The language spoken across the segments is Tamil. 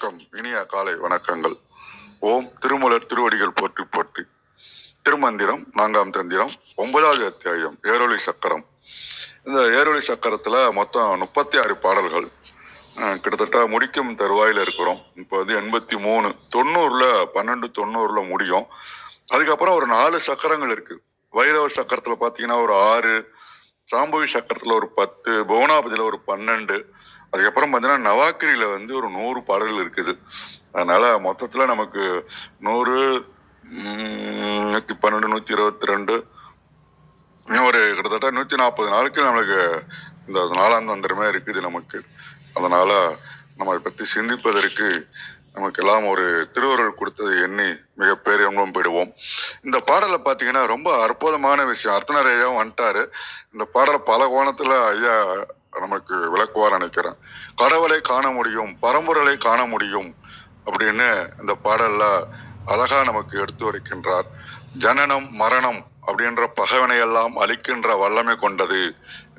அனைவருக்கும் இனிய காலை வணக்கங்கள். ஓம் திருமூலர் திருவடிகள் போற்றி போற்றி. திருமந்திரம் 4ஆம் தந்திரம் 9வது அத்தியாயம் ஏரொளி சக்கரம். இந்த ஏரொளி சக்கரத்துல மொத்தம் 36 பாடல்கள். கிட்டத்தட்ட முடிக்கும் தருவாயில இருக்கிறோம். இப்போ வந்து 83 1290 முடியும். அதுக்கப்புறம் ஒரு 4 சக்கரங்கள் இருக்கு. வைரவ சக்கரத்துல பாத்தீங்கன்னா ஒரு 6, சாம்பவி சக்கரத்துல ஒரு 10, புவனாபதியில ஒரு 12, அதுக்கப்புறம் பார்த்தீங்கன்னா நவாக்கிரியில வந்து ஒரு 100 பாடல்கள் இருக்குது. அதனால மொத்தத்துல நமக்கு 100, 112, 122, ஒரு கிட்டத்தட்ட 140 நாளுக்கு நம்மளுக்கு இந்த 4ஆம் தந்திரமே இருக்குது நமக்கு. அதனால நம்ம அதை பத்தி சிந்திப்பதற்கு நமக்கு எல்லாம் ஒரு திருவருள் கொடுத்தது எண்ணி மிக பேரின்பம் பெறுவோம். இந்த பாடலை பார்த்தீங்கன்னா ரொம்ப அற்புதமான விஷயம். அர்த்தநாரியாவும் வந்துட்டாரு. இந்த பாடலை பல கோணத்துல ஐயா நமக்கு விளக்குவார் நினைக்கிறேன். கடவுளை காண முடியும், பரம்பொருளை காண முடியும் அப்படின்னு இந்த பாடல்ல அழகா நமக்கு எடுத்து வைக்கின்றார். ஜனனம் மரணம் அப்படின்ற பகைவனை எல்லாம் அழிக்கின்ற வல்லமை கொண்டது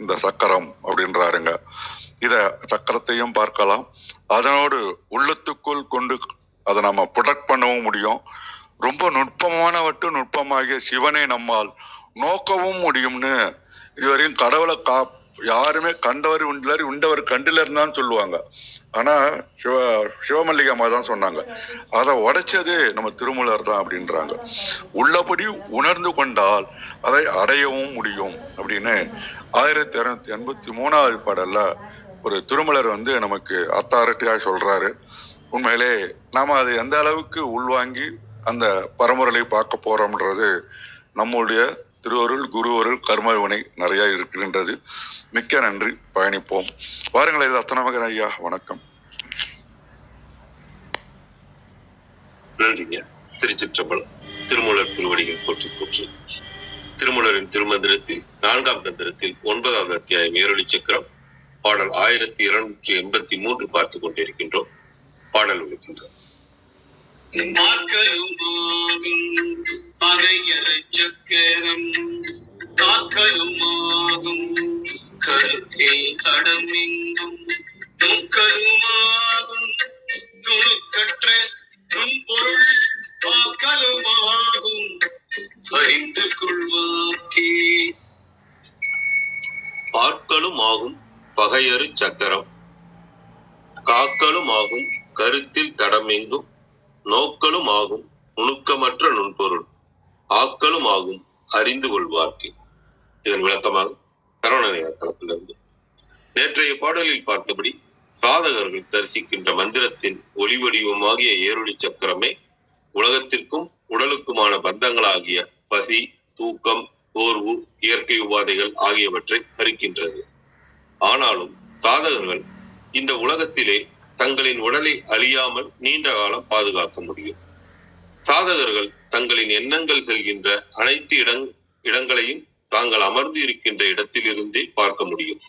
இந்த சக்கரம் அப்படின்றாருங்க. இத சக்கரத்தையும் பார்க்கலாம். அதனோடு உள்ளத்துக்குள் கொண்டு அதை நம்ம ப்ரொடெக்ட் பண்ணவும் முடியும். ரொம்ப நுட்பமாகிய சிவனை நம்மால் நோக்கவும் முடியும்னு இதுவரையும் கடவுளை யாருமே கண்டவர் உண்டவர் கண்டில இருந்தான்னு சொல்லுவாங்க. ஆனா சிவமல்லிகம்மா தான் சொன்னாங்க. அதை உடைச்சது நம்ம திருமூலர் தான் அப்படின்றாங்க. உள்ளபடி உணர்ந்து கொண்டால் அதை அடையவும் முடியும் அப்படின்னு 1283வது பாடல்ல ஒரு திருமூலர் வந்து நமக்கு அத்தாரிட்டியா சொல்றாரு. உண்மையிலே நாம அதை எந்த அளவுக்கு உள்வாங்கி அந்த பரம்பொருளை பார்க்க போறோம்ன்றது நம்முடைய திருவருள், குருவருள், கர்மவினை நிறைய இருக்கின்றது. மிக்க நன்றி. பயணிப்போம். வாருங்கள் அத்தனமகன் ஐயா. வணக்கம். நன்றிங்க. திருச்சிற்றம்பலம். திருமூலர் திருவடிகள் போற்றி போற்றி. திருமூலரின் திருமந்திரத்தில் 4ஆம் தந்திரத்தில் 9வது அத்தியாயம் ஏரொளி சக்கரம் பாடல் 1283 பார்த்துக் கொண்டிருக்கின்றோம். பாடல் விடுக்கின்றோம். சக்கரம் காக்கலுமாகும் கருத்தில் தடமெங்கும் நோக்கலுமாகும் துணுக்கற்ற நுண்பொருள் காக்கலுமாகும் அறிந்து கொள்வாக்கே. பார்க்கலும் ஆகும் பகையறு சக்கரம் காக்கலும் ஆகும் கருத்தில் தடமெங்கும் நோக்கலும் ஆகும் நுணுக்கமற்ற நுண்பொருள் ஆக்கலும் ஆகும் அறிந்து கொள்வார்க்கு. இதன் விளக்கமாக கருணாநிதி தளத்திலிருந்து நேற்றைய பாடலில் பார்த்தபடி சாதகர்கள் தரிசிக்கின்ற மந்திரத்தின் ஒளி வடிவமாகிய ஏரொளி சக்கரமே உலகத்திற்கும் உடலுக்குமான பந்தங்களாகிய பசி, தூக்கம், சோர்வு, இயற்கை உபாதைகள் ஆகியவற்றை அறுக்கின்றது. ஆனாலும் சாதகர்கள் இந்த உலகத்திலே தங்களின் உடலை அழியாமல் நீண்ட காலம் பாதுகாக்க முடியும். சாதகர்கள் தங்களின் எண்ணங்கள் செல்கின்ற அனைத்து இடங்களையும் தாங்கள் அமர்ந்து இருக்கின்ற இடத்தில் இருந்தே பார்க்க முடியும்.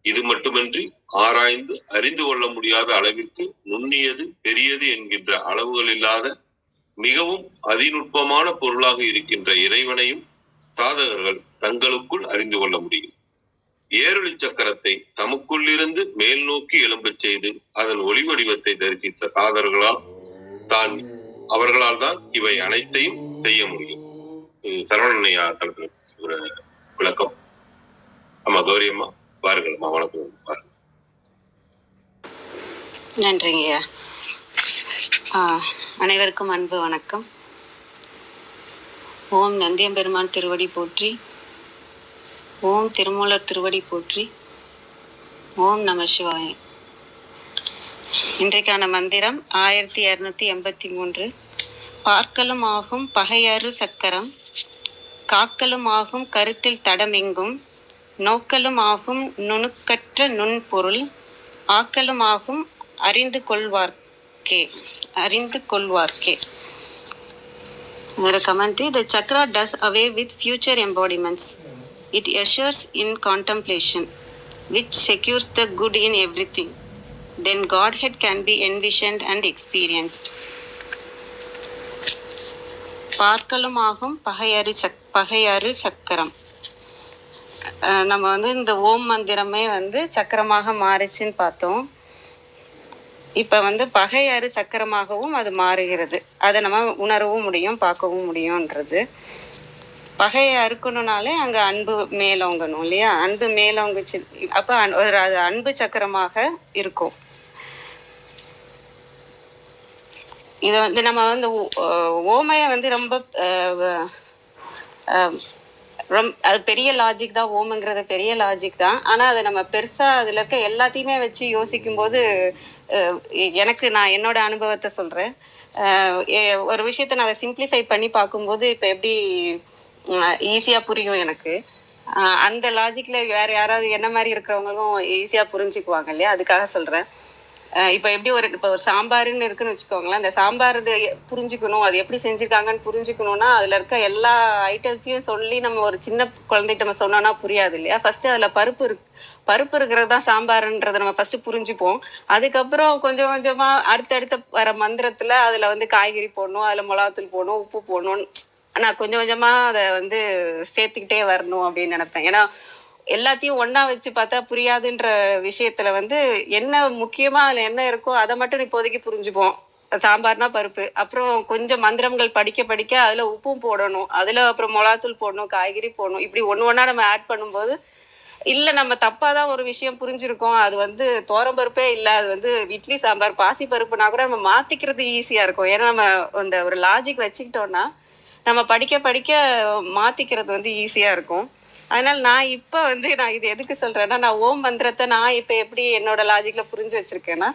இது மட்டுமின்றி ஆராய்ந்து அறிந்து கொள்ள முடியாத அளவிற்கு நுண்ணியது, பெரியது என்கின்ற அளவுகள் இல்லாத மிகவும் அதிநுட்பமான பொருளாக இருக்கின்ற இறைவனையும் சாதகர்கள் தங்களுக்குள் அறிந்து கொள்ள முடியும். ஏரொளி சக்கரத்தை தமக்குள்ளிருந்து மேல் நோக்கி எழும்பச் செய்து அதன் ஒளி வடிவத்தை தரிசித்த அவர்களால் தான் இவை அனைத்தையும் செய்ய முடியும். சரவணையா தளத்துல ஒரு விளக்கம். அம்மா கௌரி அம்மா பாருங்கள். அம்மா வணக்கம். பாருங்க. நன்றிங்கய்யா. அனைவருக்கும் அன்பு வணக்கம். ஓம் நந்தியம்பெருமான் திருவடி போற்றி. ஓம் திருமூலர் திருவடி போற்றி. ஓம் நம சிவாய. இன்றைக்கான மந்திரம் 1283. பார்க்கலும் ஆகும் பகையறு சக்கரம் காக்கலும் ஆகும் கருத்தில் தடமெங்கும் நோக்கலும் ஆகும் நுணுக்கற்ற நுண்பொருள் ஆக்கலும் ஆகும் அறிந்து கொள்வார்க்கே. The commentary: the chakra does away with future embodiments. It assures in contemplation, which secures the good in everything. Then Godhead can be envisioned and experienced. பார்க்கலுமாகும் பகையறு சக்கரம். நம்ம வந்து இந்த ஓம் மந்திரமே வந்து சக்கரமாக மாறிச்சுன்னு பார்த்தோம். இப்போ வந்து பகையாறு சக்கரமாகவும் அது மாறுகிறது. அதை நம்ம உணரவும் முடியும், பார்க்கவும் முடியும்ன்றது. பகையை அறுக்கணும்னாலே அங்கே அன்பு மேலோங்கணும் இல்லையா? அன்பு மேலோங்குச்சு, அப்போ அது அன்பு சக்கரமாக இருக்கும். இதை வந்து நம்ம வந்து ஓமையை வந்து ரொம்ப அது பெரிய லாஜிக் தான். ஓமுங்கிறது பெரிய லாஜிக் தான். ஆனால் அதை நம்ம பெருசாக அதில் இருக்க எல்லாத்தையுமே வச்சு யோசிக்கும்போது நான் என்னோட அனுபவத்தை சொல்கிறேன். ஒரு விஷயத்தை நான் அதை சிம்பிளிஃபை பண்ணி பார்க்கும்போது இப்போ எப்படி ஈஸியாக புரியும் எனக்கு. அந்த லாஜிக்கில் வேறு யாராவது என்ன மாதிரி இருக்கிறவங்களும் ஈஸியாக புரிஞ்சுக்குவாங்க இல்லையா? அதுக்காக சொல்கிறேன். இப்போ எப்படி இப்போ ஒரு சாம்பாருன்னு இருக்குன்னு வச்சுக்கோங்களேன். அந்த சாம்பார் புரிஞ்சுக்கணும், அது எப்படி செஞ்சுருக்காங்கன்னு புரிஞ்சுக்கணுன்னா அதில் இருக்க எல்லா ஐட்டம்ஸையும் சொல்லி நம்ம ஒரு சின்ன குழந்தைகிட்ட நம்ம சொன்னோன்னா புரியாது இல்லையா? ஃபஸ்ட்டு அதில் பருப்பு இருக்கிறது தான் சாம்பாருன்றதை நம்ம ஃபஸ்ட்டு புரிஞ்சுப்போம். அதுக்கப்புறம் கொஞ்சம் கொஞ்சமாக அடுத்தடுத்த வர மந்திரத்தில் அதில் வந்து காய்கறி போடணும், அதில் மிளகாத்தூள் போடணும், உப்பு போடணும். நான் கொஞ்சம் கொஞ்சமாக அதை வந்து சேர்த்துக்கிட்டே வரணும் அப்படின்னு நினைப்பேன். ஏன்னா எல்லாத்தையும் ஒன்றா வச்சு பார்த்தா புரியாதுன்ற விஷயத்துல வந்து என்ன முக்கியமாக அதில் என்ன இருக்கோ அதை மட்டும் இப்போதைக்கு புரிஞ்சுப்போம். சாம்பார்னா பருப்பு, அப்புறம் கொஞ்சம் மந்திரங்கள் படிக்க படிக்க அதில் உப்பும் போடணும், அதில் அப்புறம் மிளகாத்தூள் போடணும், காய்கறி போடணும். இப்படி ஒன்று ஒன்றா நம்ம ஆட் பண்ணும்போது இல்லை நம்ம தப்பாக தான் ஒரு விஷயம் புரிஞ்சுருக்கோம், அது வந்து பருப்பே இல்லை, அது வந்து இட்லி சாம்பார் பாசி பருப்புனா கூட நம்ம மாற்றிக்கிறது ஈஸியாக இருக்கும். ஏன்னா நம்ம அந்த ஒரு லாஜிக் வச்சுக்கிட்டோன்னா நம்ம படிக்க படிக்க மாற்றிக்கிறது வந்து ஈஸியாக இருக்கும். அதனால் நான் இப்போ வந்து நான் இது எதுக்கு சொல்கிறேன்னா, நான் ஓம் மந்திரத்தை நான் இப்போ எப்படி என்னோட லாஜிக்கில் புரிஞ்சு வச்சுருக்கேன்னா,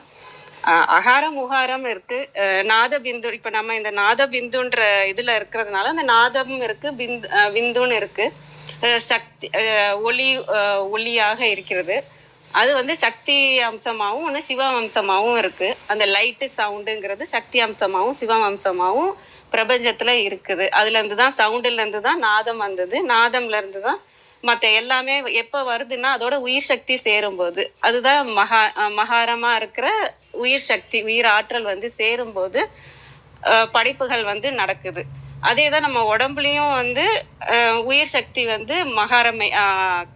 அகாரம் உகாரம் இருக்குது, நாத பிந்து. இப்போ நம்ம இந்த நாத பிந்துன்ற இதில் இருக்கிறதுனால அந்த நாதமும் இருக்குது, விந்துன்னு இருக்குது. சக்தி ஒளியாக இருக்கிறது. அது வந்து சக்தி அம்சமாகவும் ஒன்று சிவ அம்சமாகவும் இருக்குது. அந்த லைட்டு சவுண்டுங்கிறது சக்தி அம்சமாகவும் சிவ அம்சமாகவும் பிரபஞ்சத்தில் இருக்குது. அதுலேருந்து தான் சவுண்டுலேருந்து தான் நாதம் வந்தது. நாதம்லேருந்து தான் மற்ற எல்லாமே எப்போ வருதுன்னா அதோட உயிர் சக்தி சேரும்போது, அதுதான் மகாரமாக இருக்கிற உயிர் சக்தி, உயிர் ஆற்றல் வந்து சேரும்போது படைப்புகள் வந்து நடக்குது. அதே தான் நம்ம உடம்புலையும் வந்து உயிர் சக்தி வந்து மகாரமை.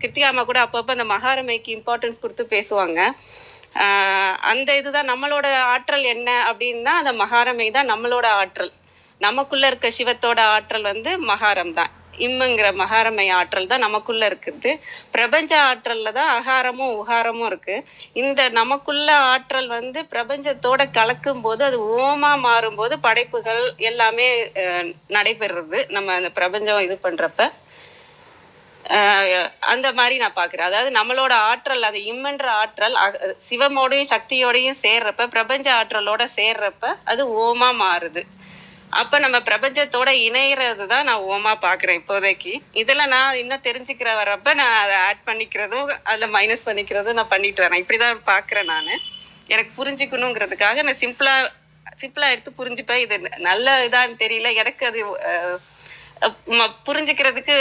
கிருத்திகாமா கூட அப்பப்போ அந்த மகாரமைக்கு இம்பார்ட்டன்ஸ் கொடுத்து பேசுவாங்க. அந்த இதுதான் நம்மளோட ஆற்றல் என்ன அப்படின்னா, அந்த மகாரமை தான் நம்மளோட ஆற்றல். நமக்குள்ள இருக்க சிவத்தோட ஆற்றல் வந்து மகாரம் தான். இம்முங்கிற மகாரமை ஆற்றல் தான் நமக்குள்ள இருக்குது. பிரபஞ்ச ஆற்றல்ல தான் அகாரமும் உகாரமும் இருக்கு. இந்த நமக்குள்ள ஆற்றல் வந்து பிரபஞ்சத்தோட கலக்கும் போது அது ஓமா மாறும்போது படைப்புகள் எல்லாமே நடைபெறுறது. நம்ம அந்த பிரபஞ்சம் இது பண்றப்ப அந்த மாதிரி நான் பார்க்குறேன். அதாவது நம்மளோட ஆற்றல், அது இம்மன்ற ஆற்றல் சிவமோடையும் சக்தியோடையும் சேர்றப்ப, பிரபஞ்ச ஆற்றலோட சேர்றப்ப அது ஓமா மாறுது. அப்போ நம்ம பிரபஞ்சத்தோட இணைகிறது தான் நான் ஓமா பார்க்குறேன் இப்போதைக்கு. இதில் நான் இன்னும் தெரிஞ்சுக்கிற வரப்போ நான் அதை ஆட் பண்ணிக்கிறதும் அதில் மைனஸ் பண்ணிக்கிறதும் நான் பண்ணிட்டு வரேன். இப்படி தான் பார்க்குறேன் நான். எனக்கு புரிஞ்சுக்கணுங்கிறதுக்காக நான் சிம்பிளாக எடுத்து புரிஞ்சுப்பேன். இது நல்ல இதான்னு தெரியல எனக்கு, அது புரிஞ்சுக்கிறதுக்கு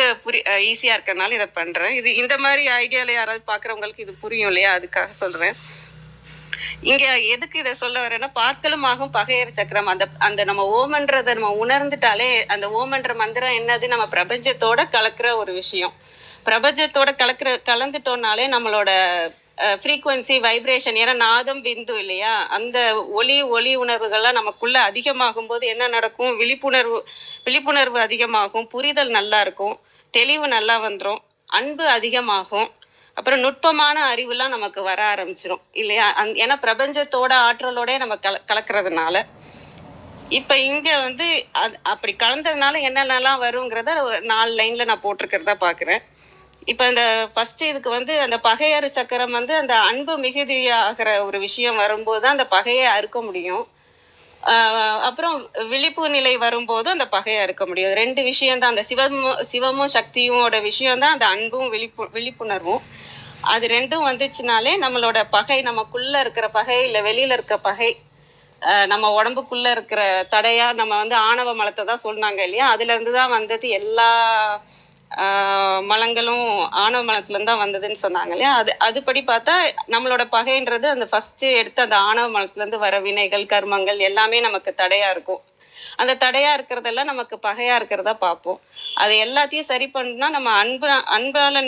ஈஸியாக இருக்கிறதுனால இதை பண்ணுறேன். இது இந்த மாதிரி ஐடியாவில் யாராவது பார்க்குறவங்களுக்கு இது புரியும் இல்லையா? அதுக்காக சொல்கிறேன். இங்க எதுக்கு இதை சொல்ல வரேன்னா, பார்க்கலும் ஆகும் பகையர் சக்கரம். அந்த நம்ம ஓமன்றதை நம்ம உணர்ந்துட்டாலே, அந்த ஓமன்ற மந்திரம் என்னது, நம்ம பிரபஞ்சத்தோட கலக்கிற ஒரு விஷயம். பிரபஞ்சத்தோட கலந்துட்டோம்னாலே நம்மளோட ஃப்ரீக்குவன்சி வைப்ரேஷன், ஏன்னா நாதம் பிந்து இல்லையா, அந்த ஒளி உணர்வுகள்லாம் நமக்குள்ள அதிகமாகும் போது என்ன நடக்கும், விழிப்புணர்வு அதிகமாகும், புரிதல் நல்லா இருக்கும், தெளிவு நல்லா வந்துடும், அன்பு அதிகமாகும், அப்புறம் நுட்பமான அறிவுலாம் நமக்கு வர ஆரம்பிச்சிடும் இல்லையா? ஏன்னா பிரபஞ்சத்தோட ஆற்றலோட நம்ம கலக்கிறதுனால. இப்போ இங்கே வந்து அப்படி கலந்ததுனால என்னென்னலாம் வருங்கிறத 4 லைனில் நான் போட்டிருக்கிறதா பார்க்குறேன். இப்போ இந்த ஃபஸ்ட்டு இதுக்கு வந்து அந்த பகையறு சக்கரம் வந்து அந்த அன்பு மிகுதியாகிற ஒரு விஷயம் வரும்போது தான் அந்த பகையை அறுக்க முடியும். அப்புறம் விழிப்பு நிலை வரும்போது அந்த பகையை அறுக்க முடியும். 2 விஷயம்தான். அந்த சிவமும் சக்தியோட விஷயம்தான் அந்த அன்பும் விழிப்புணர்வும். அது 2ம் வந்துச்சுனாலே நம்மளோட பகை, நமக்குள்ள இருக்கிற பகை இல்லை வெளியில இருக்க பகை, நம்ம உடம்புக்குள்ள இருக்கிற தடையா நம்ம வந்து ஆணவ மலத்தை தான் சொன்னாங்க இல்லையா? அதுல இருந்து தான் வந்தது எல்லா மலங்களும் ஆணவ மலத்துலேருந்து தான் வந்ததுன்னு சொன்னாங்க இல்லையா? அதுபடி பார்த்தா நம்மளோட பகைன்றது அந்த ஃபஸ்ட்டு எடுத்து அந்த ஆணவ மலத்துலேருந்து வர வினைகள் கர்மங்கள் எல்லாமே நமக்கு தடையாக இருக்கும். அந்த தடையாக இருக்கிறதெல்லாம் நமக்கு பகையாக இருக்கிறதா பார்ப்போம். அது எல்லாத்தையும் சரி பண்ணா நம்ம அன்பால்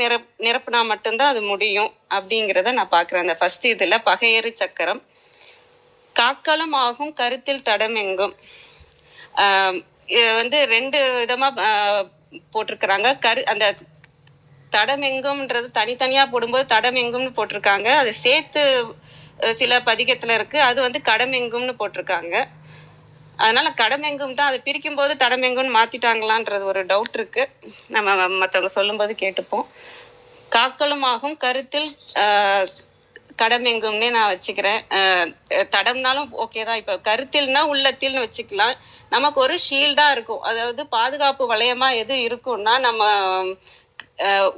நிரப்புனா மட்டும்தான் அது முடியும் அப்படிங்கிறத நான் பார்க்குறேன். அந்த ஃபஸ்ட்டு இதில் பகையறு சக்கரம். காக்களம் ஆகும் கருத்தில் தடமெங்கும். இது வந்து 2 விதமா போட்டிருக்கிறாங்க. அந்த தடமெங்கும்ன்றது தனித்தனியா போடும்போது தடமெங்கும்னு போட்டிருக்காங்க. அது சேர்த்து சில பதிகத்துல இருக்கு. அது வந்து கடமெங்கும்னு போட்டிருக்காங்க. அதனால கடமெங்கும் தான். அது பிரிக்கும் போது தடமெங்கும்னு மாத்திட்டாங்களான்றது ஒரு டவுட் இருக்கு. நம்ம மற்றவங்க சொல்லும்போது கேட்டுப்போம். காக்களும் ஆகும் கருத்தில் கடமெங்கும்னே நான் வச்சுக்கிறேன். தடம்னாலும் ஓகே தான். இப்போ கருத்தில்னா உள்ளத்தில்னு வச்சுக்கலாம். நமக்கு ஒரு ஷீல்டா இருக்கும். அதாவது பாதுகாப்பு வளையமா எது இருக்கும்னா நம்ம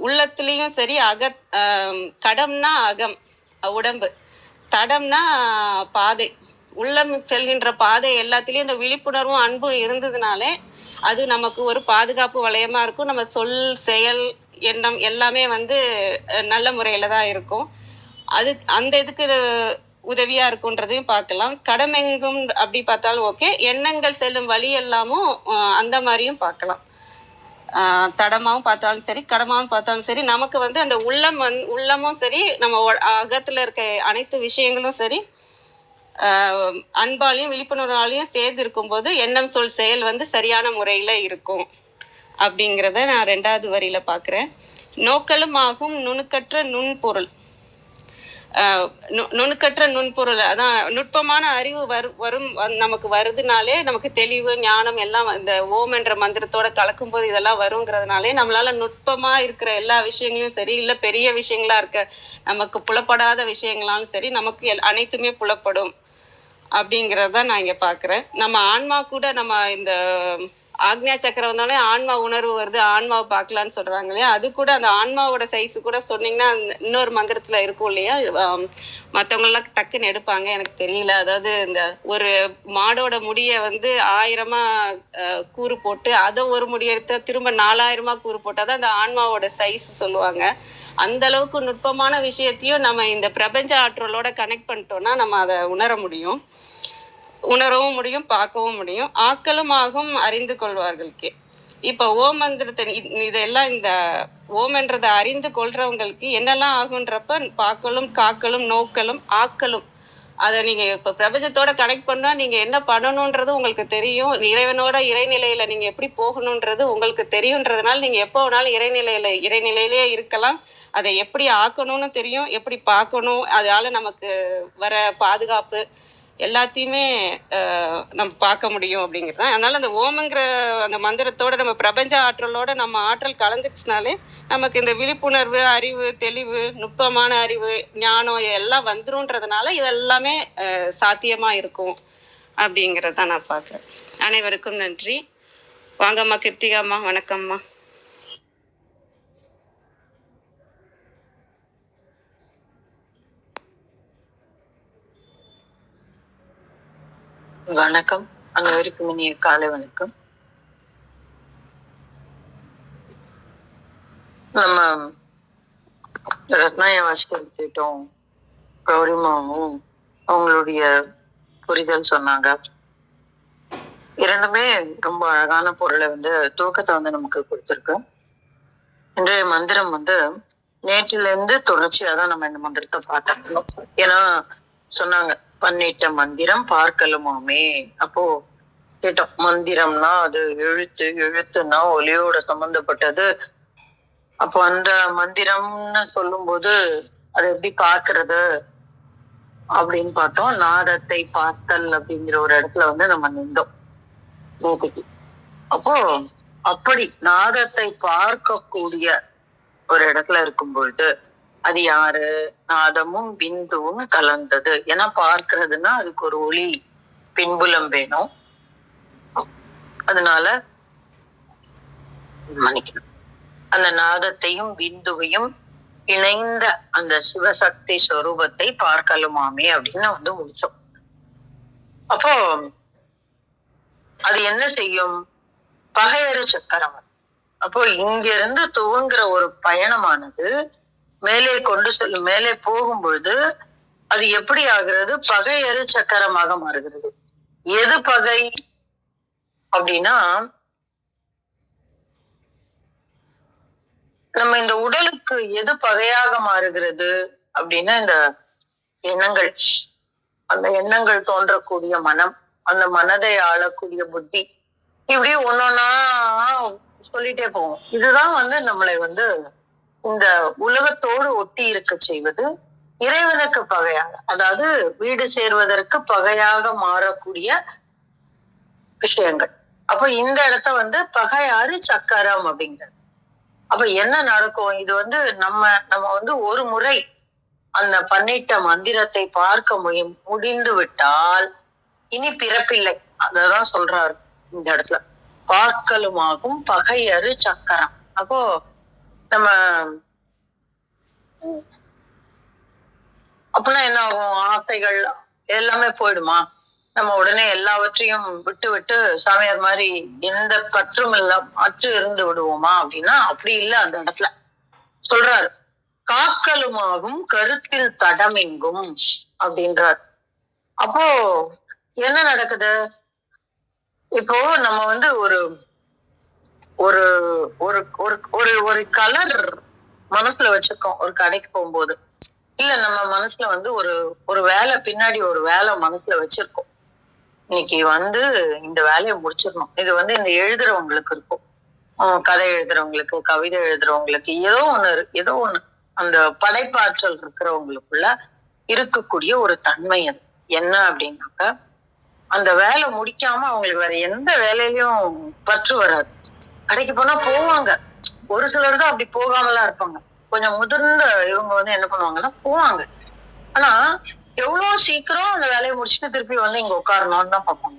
உள்ளத்துலேயும் சரி கடம்னா அகம் உடம்பு, தடம்னா பாதை, உள்ளம் செல்கின்ற பாதை எல்லாத்துலேயும் இந்த விழிப்புணர்வும் அன்பும் இருந்ததுனாலே அது நமக்கு ஒரு பாதுகாப்பு வளையமா இருக்கும். நம்ம சொல் செயல் எண்ணம் எல்லாமே வந்து நல்ல முறையில் தான் இருக்கும். அது அந்த இதுக்கு உதவியா இருக்குன்றதையும் பார்க்கலாம். கடமெங்கும் அப்படி பார்த்தாலும் ஓகே. எண்ணங்கள் செல்லும் வழி எல்லாமும் அந்த மாதிரியும் பார்க்கலாம். தடமாவும் பார்த்தாலும் சரி கடமாவும் பார்த்தாலும் சரி நமக்கு வந்து அந்த உள்ளமும் சரி நம்ம அகத்துல இருக்க அனைத்து விஷயங்களும் சரி அன்பாலையும் விழிப்புணர்வாலையும் சேர்ந்து இருக்கும்போது எண்ணம் சொல் செயல் வந்து சரியான முறையில இருக்கும் அப்படிங்கிறத நான் 2வது வரியில பார்க்குறேன். நோக்கலும் ஆகும் நுணுக்கற்ற நுண்பொருள். நுணுக்கற்ற நுண்பொருள் அதான் நுட்பமான அறிவு வரும் நமக்கு வருதுனாலே நமக்கு தெளிவு ஞானம் எல்லாம் இந்த ஓம் என்ற மந்திரத்தோட கலக்கும் போது இதெல்லாம் வருங்கிறதுனாலே நம்மளால நுட்பமா இருக்கிற எல்லா விஷயங்களையும் சரி இல்லை பெரிய விஷயங்களா இருக்க நமக்கு புலப்படாத விஷயங்களாலும் சரி நமக்கு அனைத்துமே புலப்படும் அப்படிங்கிறத நான் இங்க பாக்குறேன். நம்ம ஆன்மா கூட நம்ம இந்த ஆக்ஞா சக்கரம் வந்தாலே ஆன்மா உணர்வு வருது, ஆன்மாவை பார்க்கலான்னு சொல்றாங்க இல்லையா? அது கூட அந்த ஆன்மாவோட சைஸ் கூட சொன்னீங்கன்னா இன்னொரு மந்திரத்துல இருக்கும் இல்லையா? மற்றவங்களாம் டக்குன்னு எடுப்பாங்க, எனக்கு தெரியல. அதாவது இந்த ஒரு மாடோட முடிய வந்து 1000 கூறு போட்டு அதை ஒரு முடி எடுத்து திரும்ப 4000 கூறு போட்டாதான் அந்த ஆன்மாவோட சைஸ் சொல்லுவாங்க. அந்த அளவுக்கு நுட்பமான விஷயத்தையும் நம்ம இந்த பிரபஞ்ச ஆற்றலோட கனெக்ட் பண்ணிட்டோம்னா நம்ம அதை உணரவும் முடியும், பார்க்கவும் முடியும். ஆக்கலும் ஆகும் அறிந்து கொள்வார்களுக்கே. இப்ப ஓம் மந்திரத்தை இதெல்லாம் இந்த ஓம்ன்றதை அறிந்து கொள்றவங்களுக்கு என்னெல்லாம் ஆகுன்றப்ப பார்க்கலும் காக்கலும் நோக்கலும் ஆக்கலும் அதை நீங்க இப்ப பிரபஞ்சத்தோட கனெக்ட் பண்ணா நீங்க என்ன பண்ணணும்ன்றது உங்களுக்கு தெரியும். இறைவனோட இறைநிலையில நீங்க எப்படி போகணுன்றது உங்களுக்கு தெரியுன்றதுனால நீங்க எப்போ வேணாலும் இறைநிலையிலேயே இருக்கலாம். அதை எப்படி ஆக்கணும்னு தெரியும், எப்படி பார்க்கணும், அதால நமக்கு வர பாதுகாப்பு எல்லாத்தையுமே நம்ம பார்க்க முடியும் அப்படிங்கிறது தான். அதனால அந்த ஓமுங்கிற அந்த மந்திரத்தோட நம்ம பிரபஞ்ச ஆற்றலோட நம்ம ஆற்றல் கலந்துருச்சுனாலே நமக்கு இந்த விழிப்புணர்வு, அறிவு, தெளிவு, நுட்பமான அறிவு, ஞானம் எல்லாம் வந்துருன்றதுனால இதெல்லாமே சாத்தியமா இருக்கும் அப்படிங்கிறது தான் நான் பார்க்குறேன். அனைவருக்கும் நன்றி. வாங்கம்மா கிருத்திகாம்மா, வணக்கம்மா. வணக்கம். அனைவருக்கும் இனிய காலை வணக்கம். நம்ம ரத்னாயா வாசிக்கிட்டோம், கௌரிமாவும் அவங்களுடைய புரிதல் சொன்னாங்க. இரண்டுமே ரொம்ப அழகான பொருளை வந்து தூக்கத்தை வந்து நமக்கு கொடுத்துருக்கு. இன்றைய மந்திரம் வந்து நேற்றில இருந்து தொடர்ச்சியா தான் நம்ம இந்த மந்திரத்தை பார்க்கணும். ஏன்னா சொன்னாங்க பண்ணிட்ட மந்திரம் பார்க்கலுமாமே. அப்போ கேட்டோம், மந்திரம்னா அது எழுத்துன்னா ஒலியோட சம்பந்தப்பட்டது. அப்போ அந்த மந்திரம்னு சொல்லும் போது அதை எப்படி பார்க்கறது அப்படின்னு பார்த்தோம். நாதத்தை பார்த்தல் அப்படிங்கிற ஒரு இடத்துல வந்து நம்ம நின்றோம் நேற்றுக்கு. அப்போ அப்படி நாதத்தை பார்க்கக்கூடிய ஒரு இடத்துல இருக்கும் பொழுது அது யாரு? நாதமும் பிந்துவும் கலந்தது. ஏன்னா பார்க்கிறதுனா அதுக்கு ஒரு ஒளி பின்புலம் வேணும். அதனால மன்னிக்கணும், அந்த நாதத்தையும் பிந்துவையும் இணைந்த அந்த சிவசக்தி ஸ்வரூபத்தை பார்க்கலுமாமே அப்படின்னு வந்து முடிச்சோம். அப்போ அது என்ன செய்யும்? பகையறு சக்கரம். அப்போ இங்க இருந்து துவங்குற ஒரு பயணமானது மேலே போகும்பொழுது அது எப்படி ஆகிறது? பகையறு சக்கரமாக மாறுகிறது. எது பகை அப்படின்னா, நம்ம இந்த உடலுக்கு எது பகையாக மாறுகிறது அப்படின்னா இந்த எண்ணங்கள். அந்த எண்ணங்கள் தோன்றக்கூடிய மனம், அந்த மனதை ஆளக்கூடிய புத்தி, இப்படி ஒன்னொன்னா சொல்லிட்டே போவோம். இதுதான் நம்மளை இந்த உலகத்தோடு ஒட்டி இருக்க செய்வது, இறைவனுக்கு பகையாக, அதாவது வீடு சேர்வதற்கு பகையாக மாறக்கூடிய விஷயங்கள். அப்ப இந்த இடத்த பகையாறு சக்கரம் அப்படிங்கிறது. அப்ப என்ன நடக்கும்? இது நம்ம நம்ம ஒரு முறை அந்த பண்ணிட்ட மந்திரத்தை பார்க்க முடிந்து விட்டால் இனி பிறப்பில்லை. அததான் சொல்றாரு இந்த இடத்துல. பார்க்கலுமாகும் பகையறு சக்கரம். அப்போ நம்ம அப்படின்னா என்ன ஆகும்? ஆசைகள் எல்லாமே போயிடுமா? நம்ம உடனே எல்லாவற்றையும் விட்டு விட்டு சாமியார் மாதிரி எந்த பற்றும் எல்லாம் அற்று இருந்து விடுவோமா அப்படின்னா அப்படி இல்லை. அந்த இடத்துல சொல்றாரு, காக்கலுமாகும் கருத்தில் தடமெங்கும் அப்படின்றார். அப்போ என்ன நடக்குது? இப்போ நம்ம ஒரு ஒரு ஒரு ஒரு ஒரு கலர் மனசுல வச்சிருக்கோம் ஒரு கடைக்கு போகும்போது, இல்ல நம்ம மனசுல ஒரு ஒரு வேலை பின்னாடி ஒரு வேலை மனசுல வச்சிருக்கோம். இன்னைக்கு இந்த வேலையை முடிச்சிடணும். இது இந்த எழுதுறவங்களுக்கு இருக்கும், கதை எழுதுறவங்களுக்கு, கவிதை எழுதுறவங்களுக்கு, ஏதோ ஒண்ணு அந்த படைப்பாற்றல் இருக்கிறவங்களுக்குள்ள இருக்கக்கூடிய ஒரு தன்மை. அது என்ன அப்படின்னாக்க, அந்த வேலை முடிக்காம அவங்களுக்கு வேற எந்த வேலையிலயும் பற்று வராது. கடைக்கு போனா போவாங்க, ஒரு சிலர் தான் அப்படி போகாமலாம் இருப்பாங்க. கொஞ்சம் முதிர்ந்த இவங்க என்ன பண்ணுவாங்கன்னா போவாங்க. ஆனா எவ்வளவு சீக்கிரம் அந்த வேலையை முடிச்சுட்டு திருப்பி இங்க உட்காரணும்னு தான் பார்ப்பாங்க.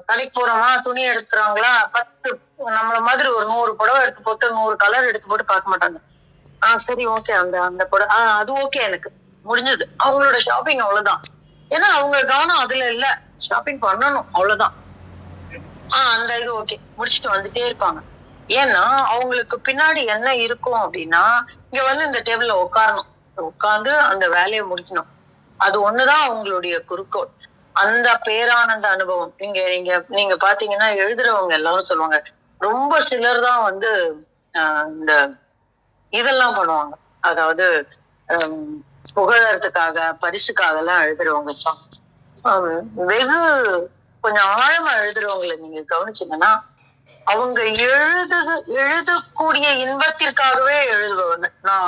கடைக்கு போறோமா, துணி எடுத்துறாங்களா, 10 நம்மள மாதிரி ஒரு 100 புடவை எடுத்து போட்டு 100 கலர் எடுத்து போட்டு பார்க்க மாட்டாங்க. சரி ஓகே, அந்த புடவை அது ஓகே, எனக்கு முடிஞ்சது. அவங்களோட ஷாப்பிங் அவ்வளவுதான். ஏன்னா அவங்க கவனம் அதுல இல்ல, ஷாப்பிங் பண்ணணும் அவ்வளவுதான். அந்த இது ஓகே முடிச்சுட்டு வந்துட்டே இருப்பாங்க. ஏன்னா அவங்களுக்கு பின்னாடி என்ன இருக்கும் அப்படின்னா, இங்க இந்த டேபிள்ல உட்காரணும், உட்கார்ந்து அந்த வேலையை முடிக்கணும். அது ஒண்ணுதான் அவங்களுடைய குறிக்கோள். அந்த பேரானந்த அனுபவம். நீங்க நீங்க நீங்க பாத்தீங்கன்னா எழுதுறவங்க எல்லாரும் சொல்லுவாங்க, ரொம்ப சிலர் தான் இந்த இதெல்லாம் பண்ணுவாங்க. அதாவது புகழறதுக்காக பரிசுக்காக எல்லாம் எழுதுறவங்க இருப்பாங்க. வெகு கொஞ்சம் ஆழமா எழுதுறவங்களை நீங்க கவனிச்சீங்கன்னா, அவங்க எழுதக்கூடிய இன்பத்திற்காகவே எழுதுபவங்க. நான்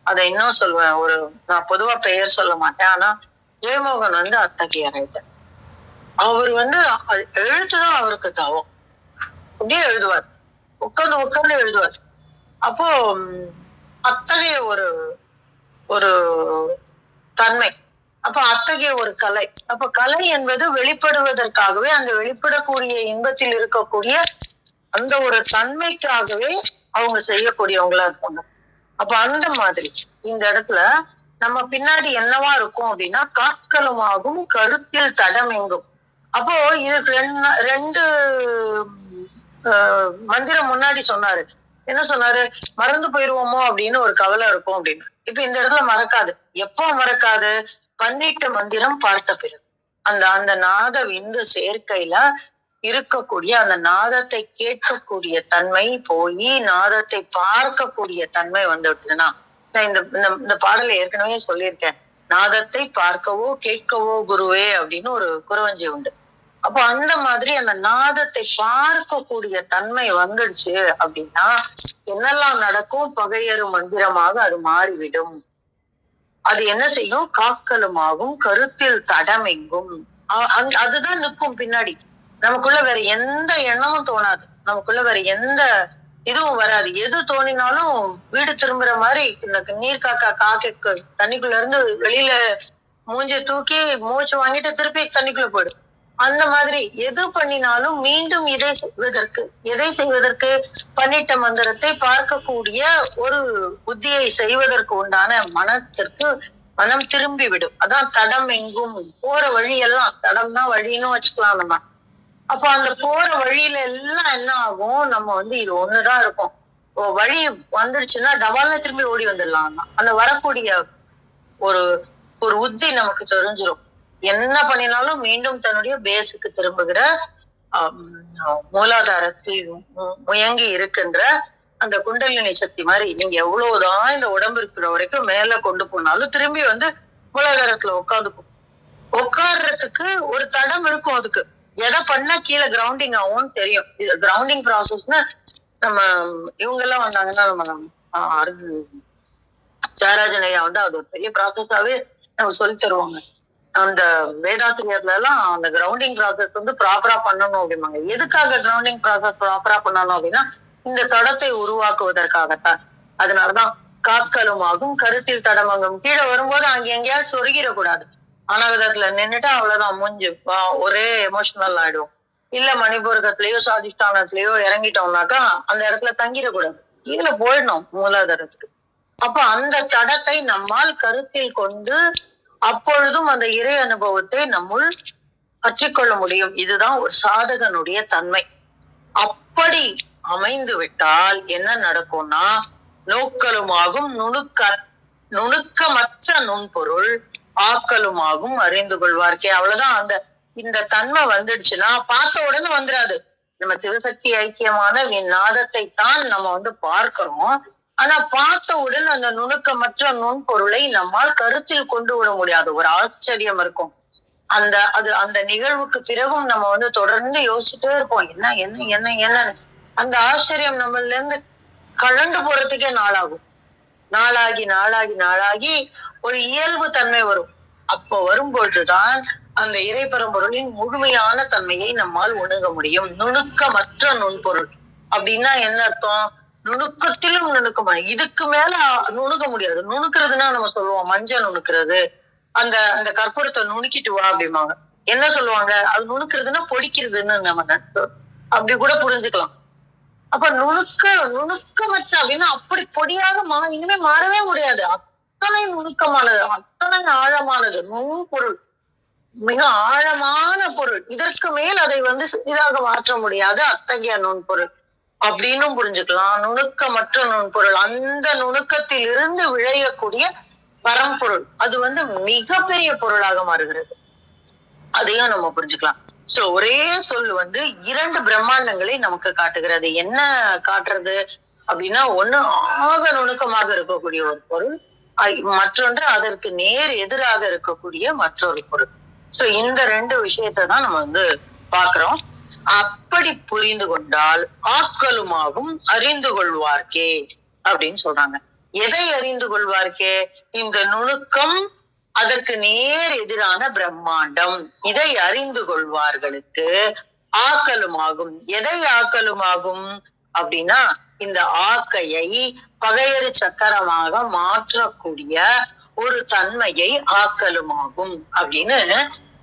அதை இன்னும் சொல்லுவேன். நான் பொதுவா பெயர் சொல்ல மாட்டேன். ஆனா ஜெயமோகன் அத்தகைய ரைட்டர். அவர் எழுத்துதான் அவருக்கு தவம். அப்படியே எழுதுவார், உட்கார்ந்து எழுதுவார். அப்போ அத்தகைய ஒரு ஒரு தன்மை. அப்ப அத்தகைய ஒரு கலை. அப்ப கலை என்பது வெளிப்படுவதற்காகவே, அந்த வெளிப்படக்கூடிய இன்பத்தில் இருக்கக்கூடிய அந்த ஒரு தன்மைக்காகவே அவங்க செய்யக்கூடியவங்களா இருப்பாங்க. அப்ப அந்த மாதிரி இந்த இடத்துல நம்ம பின்னாடி என்னவா இருக்கும் அப்படின்னா, காக்கலுமாகும் கருத்தில் தடமெங்கும். அப்போ இதுக்கு ரெண்டு மந்திரம் முன்னாடி சொன்னாரு. என்ன சொன்னாரு? மறந்து போயிருவோமோ அப்படின்னு ஒரு கவலை இருக்கும் அப்படின்னு. இப்ப இந்த இடத்துல மறக்காது. எப்போ மறக்காது? பன்னிட்ட மந்திரம் பார்த்த பிறகு அந்த நாத விந்து சேர்க்கையில இருக்கக்கூடிய அந்த நாதத்தை கேட்கக்கூடிய தன்மை போய் நாதத்தை பார்க்கக்கூடிய தன்மை வந்துட்டுதுன்னா, இந்த பாடலை ஏற்கனவே சொல்லியிருக்கேன். நாதத்தை பார்க்கவோ கேட்கவோ குருவே அப்படின்னு ஒரு குறவஞ்சி உண்டு. அப்போ அந்த மாதிரி அந்த நாதத்தை பார்க்கக்கூடிய தன்மை வந்துடுச்சு அப்படின்னா என்னெல்லாம் நடக்கும்? பகையறு மந்திரமாக அது மாறிவிடும். அது என்ன செய்யும்? காக்கலுமாகும் கருத்தில் தடமெங்கும். அதுதான் நிற்கும் பின்னாடி. நமக்குள்ள வேற எந்த எண்ணமும் தோணாது, நமக்குள்ள வேற எந்த இதுவும் வராது. எது தோணினாலும் வீடு திரும்புற மாதிரி இந்த நீர் காக்கைக்கு தண்ணிக்குள்ள இருந்து வெளியில மூஞ்சி தூக்கி மூச்சு வாங்கிட்டு திருப்பி தண்ணிக்குள்ள போயிடும். அந்த மாதிரி எது பண்ணினாலும் மீண்டும் எதை செய்வதற்கு பன்னிட்ட மந்திரத்தை பார்க்கக்கூடிய ஒரு புத்தியை செய்வதற்கு உண்டான மனத்திற்கு மனம் திரும்பி விடும். அதான் தடம் எங்கும். போற வழியெல்லாம், தடம்னா வழின்னு வச்சுக்கலாம் நம்ம. அப்ப அந்த போற வழியில எல்லாம் என்ன ஆகும்? நம்ம இது ஒண்ணுதான் இருக்கும். வழி வந்துடுச்சுன்னா டபால்னு திரும்பி ஓடி வந்துடலாம். அந்த வரக்கூடிய ஒரு ஒரு உத்தி நமக்கு தெரிஞ்சிடும். என்ன பண்ணினாலும் மீண்டும் தன்னுடைய பேஸுக்கு திரும்புகிற மூலாதாரத்தில் முயங்கி இருக்கின்ற அந்த குண்டலினி சக்தி மாதிரி நீங்க எவ்வளவுதான் இந்த உடம்பு இருக்கிற வரைக்கும் மேல கொண்டு போனாலும் திரும்பி மூலாதாரத்துல உட்காந்துக்கும். உட்கார்றதுக்கு ஒரு தடம் இருக்கும். அதுக்கு எதை பண்ணா கீழே கிரவுண்டிங் ஆகும்னு தெரியும். கிரவுண்டிங் ப்ராசஸ்னா நம்ம இவங்க எல்லாம் வந்தாங்கன்னா நம்ம ஜெயராஜன் ஐயா அது ஒரு பெரிய ப்ராசஸாவே நம்ம சொல்லி தருவாங்க. அந்த வேதாத்திரியர்ல எல்லாம் அந்த கிரவுண்டிங் ப்ராசஸ் ப்ராப்பரா பண்ணணும் அப்படிம்பாங்க. எதுக்காக கிரவுண்டிங் ப்ராசஸ் ப்ராப்பரா பண்ணணும் அப்படின்னா இந்த தடத்தை உருவாக்குவதற்காகத்தான். அதனாலதான் காக்கலுமாகும் கருத்தில் தடமாகும். கீழே வரும்போது அங்க எங்கேயாவது சொருகிடக்கூடாது. அனாகதத்துல நின்னுட்டா அவ்வளவுதான், மூஞ்சி ஒரே எமோஷனல் ஆயிடும். இல்ல மணிபூரகத்திலயோ சுவாதிஷ்டானத்திலயோ இறங்கிட்டோம்னாக்கா அந்த இடத்துல தங்கிடக்கூடாது, கீழே போயிடணும் மூலாதாரத்துக்கு. அப்ப அந்த தடத்தை நம்மால் கருத்தில் கொண்டு அப்பொழுதும் அந்த இறை அனுபவத்தை நம்முள் கற்றுக்கொள்ள முடியும். இதுதான் ஒரு சாதகனுடைய தன்மை. அப்படி அமைந்து விட்டால் என்ன நடக்கும்னா நோக்கலுமாகும் நுணுக்கமற்ற நுண்பொருள் ஆக்கலுமாகும் அறிந்து கொள்வார்க்கே. அவ்வளவுதான். இந்த தன்மை வந்துடுச்சுன்னா பார்த்த உடனே வந்துடாது. நம்ம சிவசக்தி ஐக்கியமான நாதத்தை தான் நம்ம பார்க்கிறோம். ஆனா பார்த்தவுடன் அந்த நுணுக்கமற்ற நுண்பொருளை நம்மால் கருத்தில் கொண்டு விட முடியாது. ஒரு ஆச்சரியம் இருக்கும். அந்த நிகழ்வுக்கு பிறகும் நம்ம தொடர்ந்து யோசிச்சுட்டே இருப்போம். என்ன என்ன என்ன என்ன அந்த ஆச்சரியம் நம்மள இருந்து கலந்து போறதுக்கே நாளாகும். நாளாகி நாளாகி நாளாகி ஒரு இயல்பு தன்மை வரும். அப்போ வரும்பொழுதுதான் அந்த இறைபரம்பொருளின் முழுமையான தன்மையை நம்மால் உணர முடியும். நுணுக்கமற்ற நுண்பொருள் அப்படின்னா என்ன அர்த்தம்? நுணுக்கத்திலும் நுணுக்கமா, இதுக்கு மேல நுணுக்க முடியாது. நுணுக்கிறதுனா நம்ம சொல்லுவோம் மஞ்சள் நுணுக்கிறது, அந்த அந்த கற்பூரத்தை நுணுக்கிட்டு வா அப்படிம்பாங்க. என்ன சொல்லுவாங்க? அது நுணுக்கிறதுனா பொடிக்கிறதுன்னு நம்ம அப்படி கூட புரிஞ்சுக்கலாம். அப்ப நுணுக்கமற்ற அப்படின்னா அப்படி பொடியாக இனிமே மாறவே முடியாது. அத்தனை நுணுக்கமானது, அத்தனை ஆழமானது நுண்பொருள், மிக ஆழமான பொருள். இதற்கு மேல் அதை சிறிதாக மாற்ற முடியாது அத்தகைய நுண்பொருள் அப்படின்னு புரிஞ்சுக்கலாம். நுணுக்கமற்ற நுண்பொருள், அந்த நுணுக்கத்தில் இருந்து விளையக்கூடிய பரம்பொருள், அது மிகப்பெரிய பொருளாக மாறுகிறது. அதையும் நம்ம புரிஞ்சுக்கலாம். சோ ஒரே சொல் இரண்டு பிரம்மாண்டங்களை நமக்கு காட்டுகிறது. என்ன காட்டுறது அப்படின்னா, ஒண்ணு ஆக நுணுக்கமாக இருக்கக்கூடிய ஒரு பொருள், மற்றொன்று அதற்கு நேர் எதிராக இருக்கக்கூடிய மற்றொரு பொருள். சோ இந்த ரெண்டு விஷயத்தை தான் நம்ம பாக்குறோம். அப்படி புரிந்து கொண்டால் ஆக்கலுமாகும் அறிந்து கொள்வார்க்கே அப்படின்னு சொல்றாங்க. எதை அறிந்து கொள்வார்க்கே? இந்த நுணுக்கம், அதற்கு நேர் எதிரான பிரம்மாண்டம், இதை அறிந்து கொள்வார்களுக்கு ஆக்கலுமாகும். எதை ஆக்கலுமாகும் அப்படின்னா இந்த ஆக்கையை பகையறு சக்கரமாக மாற்றக்கூடிய ஒரு தன்மையை ஆக்கலுமாகும் அப்படின்னு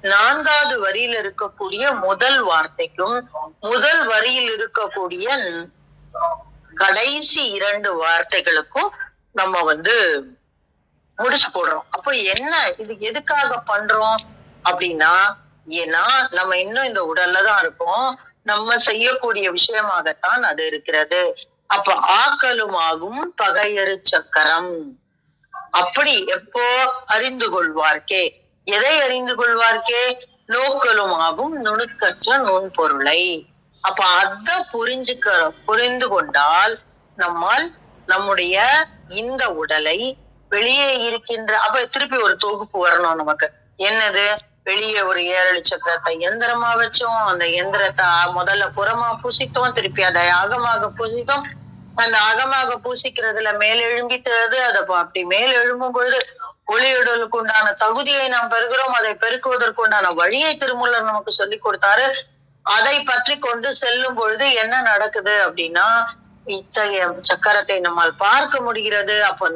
4வது வரியில் இருக்கக்கூடிய முதல் வார்த்தைக்கும் முதல் வரியில் இருக்கக்கூடிய கடைசி 2 வார்த்தைகளுக்கும் நம்ம முடிச்சு போடுறோம். அப்ப என்ன இது எதுக்காக பண்றோம் அப்படின்னா, ஏன்னா நம்ம இன்னும் இந்த உடல்ல தான் இருக்கோம். நம்ம செய்யக்கூடிய விஷயமாகத்தான் அது இருக்கிறது. அப்ப ஆக்கலுமாகும் பகையறு சக்கரம். அப்படி எப்போ அறிந்து கொள்வார்க்கே? எதை அறிந்து கொள்வார்க்கே? நோக்கலுமாகும் நுணுக்கற்ற நுண்பொருளை. அப்ப அத புரிந்து கொண்டால் நம்மால் நம்முடைய இந்த உடலை வெளியே இருக்கின்ற, அப்ப திருப்பி ஒரு தொகுப்பு வரணும் நமக்கு. என்னது? வெளியே ஒரு 7 சக்கரத்தை எந்திரமா வச்சோம். அந்த எந்திரத்தை முதல்ல புறமா பூசித்தோம், திருப்பி அதை அகமாக பூசித்தோம். அந்த அகமாக பூசிக்கிறதுல மேலெழும்பிட்டது. அதை அப்படி மேல் எழும்பும் பொழுது ஒளியுடலுக்கு உண்டான தகுதியை நாம் பெறுகிறோம். அதை பெருக்குவதற்கு உண்டான வழியை திருமூலர் நமக்கு சொல்லி கொடுத்தாரு. அதை பற்றி கொண்டு செல்லும் பொழுது என்ன நடக்குது அப்படின்னா, இத்தகைய சக்கரத்தை நம்மால் பார்க்க முடிகிறது. அப்ப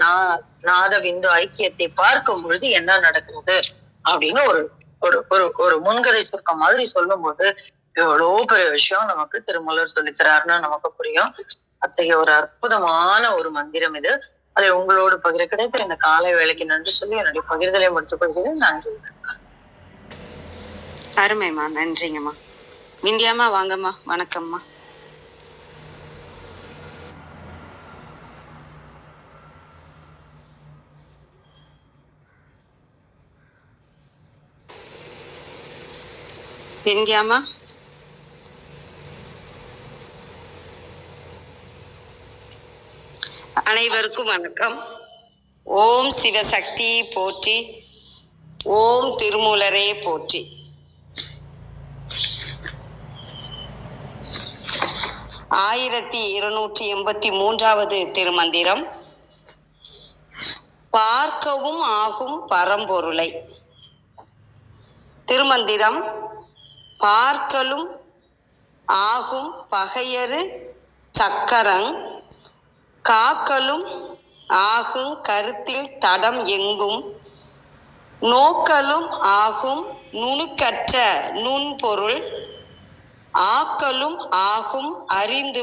நாத விந்து ஐக்கியத்தை பார்க்கும் பொழுது என்ன நடக்குது அப்படின்னு ஒரு முன்கதை சுருக்கம் மாதிரி சொல்லும் போது எவ்வளவு பெரிய விஷயம் நமக்கு திருமூலர் சொல்லிக்கிறாருன்னு நமக்கு புரியும். அத்தகைய ஒரு அற்புதமான ஒரு மந்திரம் இது. அதை உங்களோடு பகிர கிடைத்த இந்த காலை வேலைக்கு நன்றி சொல்லி என்னுடைய பகிர்தலை முடித்துக் கொள்கிறேன். நன்றி. அருமைம்மா, நன்றிங்கம்மா. விந்தியாம்மா வாங்கம்மா. வணக்கம்மா. விந்தியாம்மா, அனைவருக்கும் வணக்கம். ஓம் சிவசக்தி போற்றி, ஓம் திருமூலரே போற்றி. ஆயிரத்தி 283வது திருமந்திரம். பார்க்கவும் ஆகும் பரம்பொருளை. திருமந்திரம். பார்க்கலும் ஆகும் பகையரு சக்கரங் காக்கலும் ஆகும் கருத்தில் தடம் எங்கும் நோக்கலும் ஆகும் நுணுக்கற்ற நுண்பொருள் ஆக்கலும் ஆகும் அறிந்து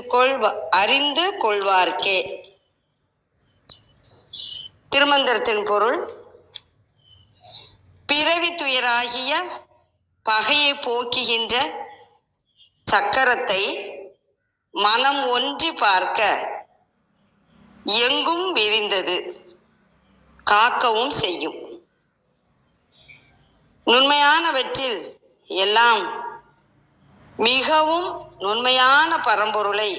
கொள்வார்க்கே. திருமந்திரத்தின் பொருள். பிறவி துயராகிய பகையை போக்குகின்ற சக்கரத்தை மனம் ஒன்றி பார்க்க எங்கும் விரிந்தது காக்கவும் செய்யும். நுண்மையானவற்றில் எல்லாம் மிகவும் நுண்மையான பரம்பொருளை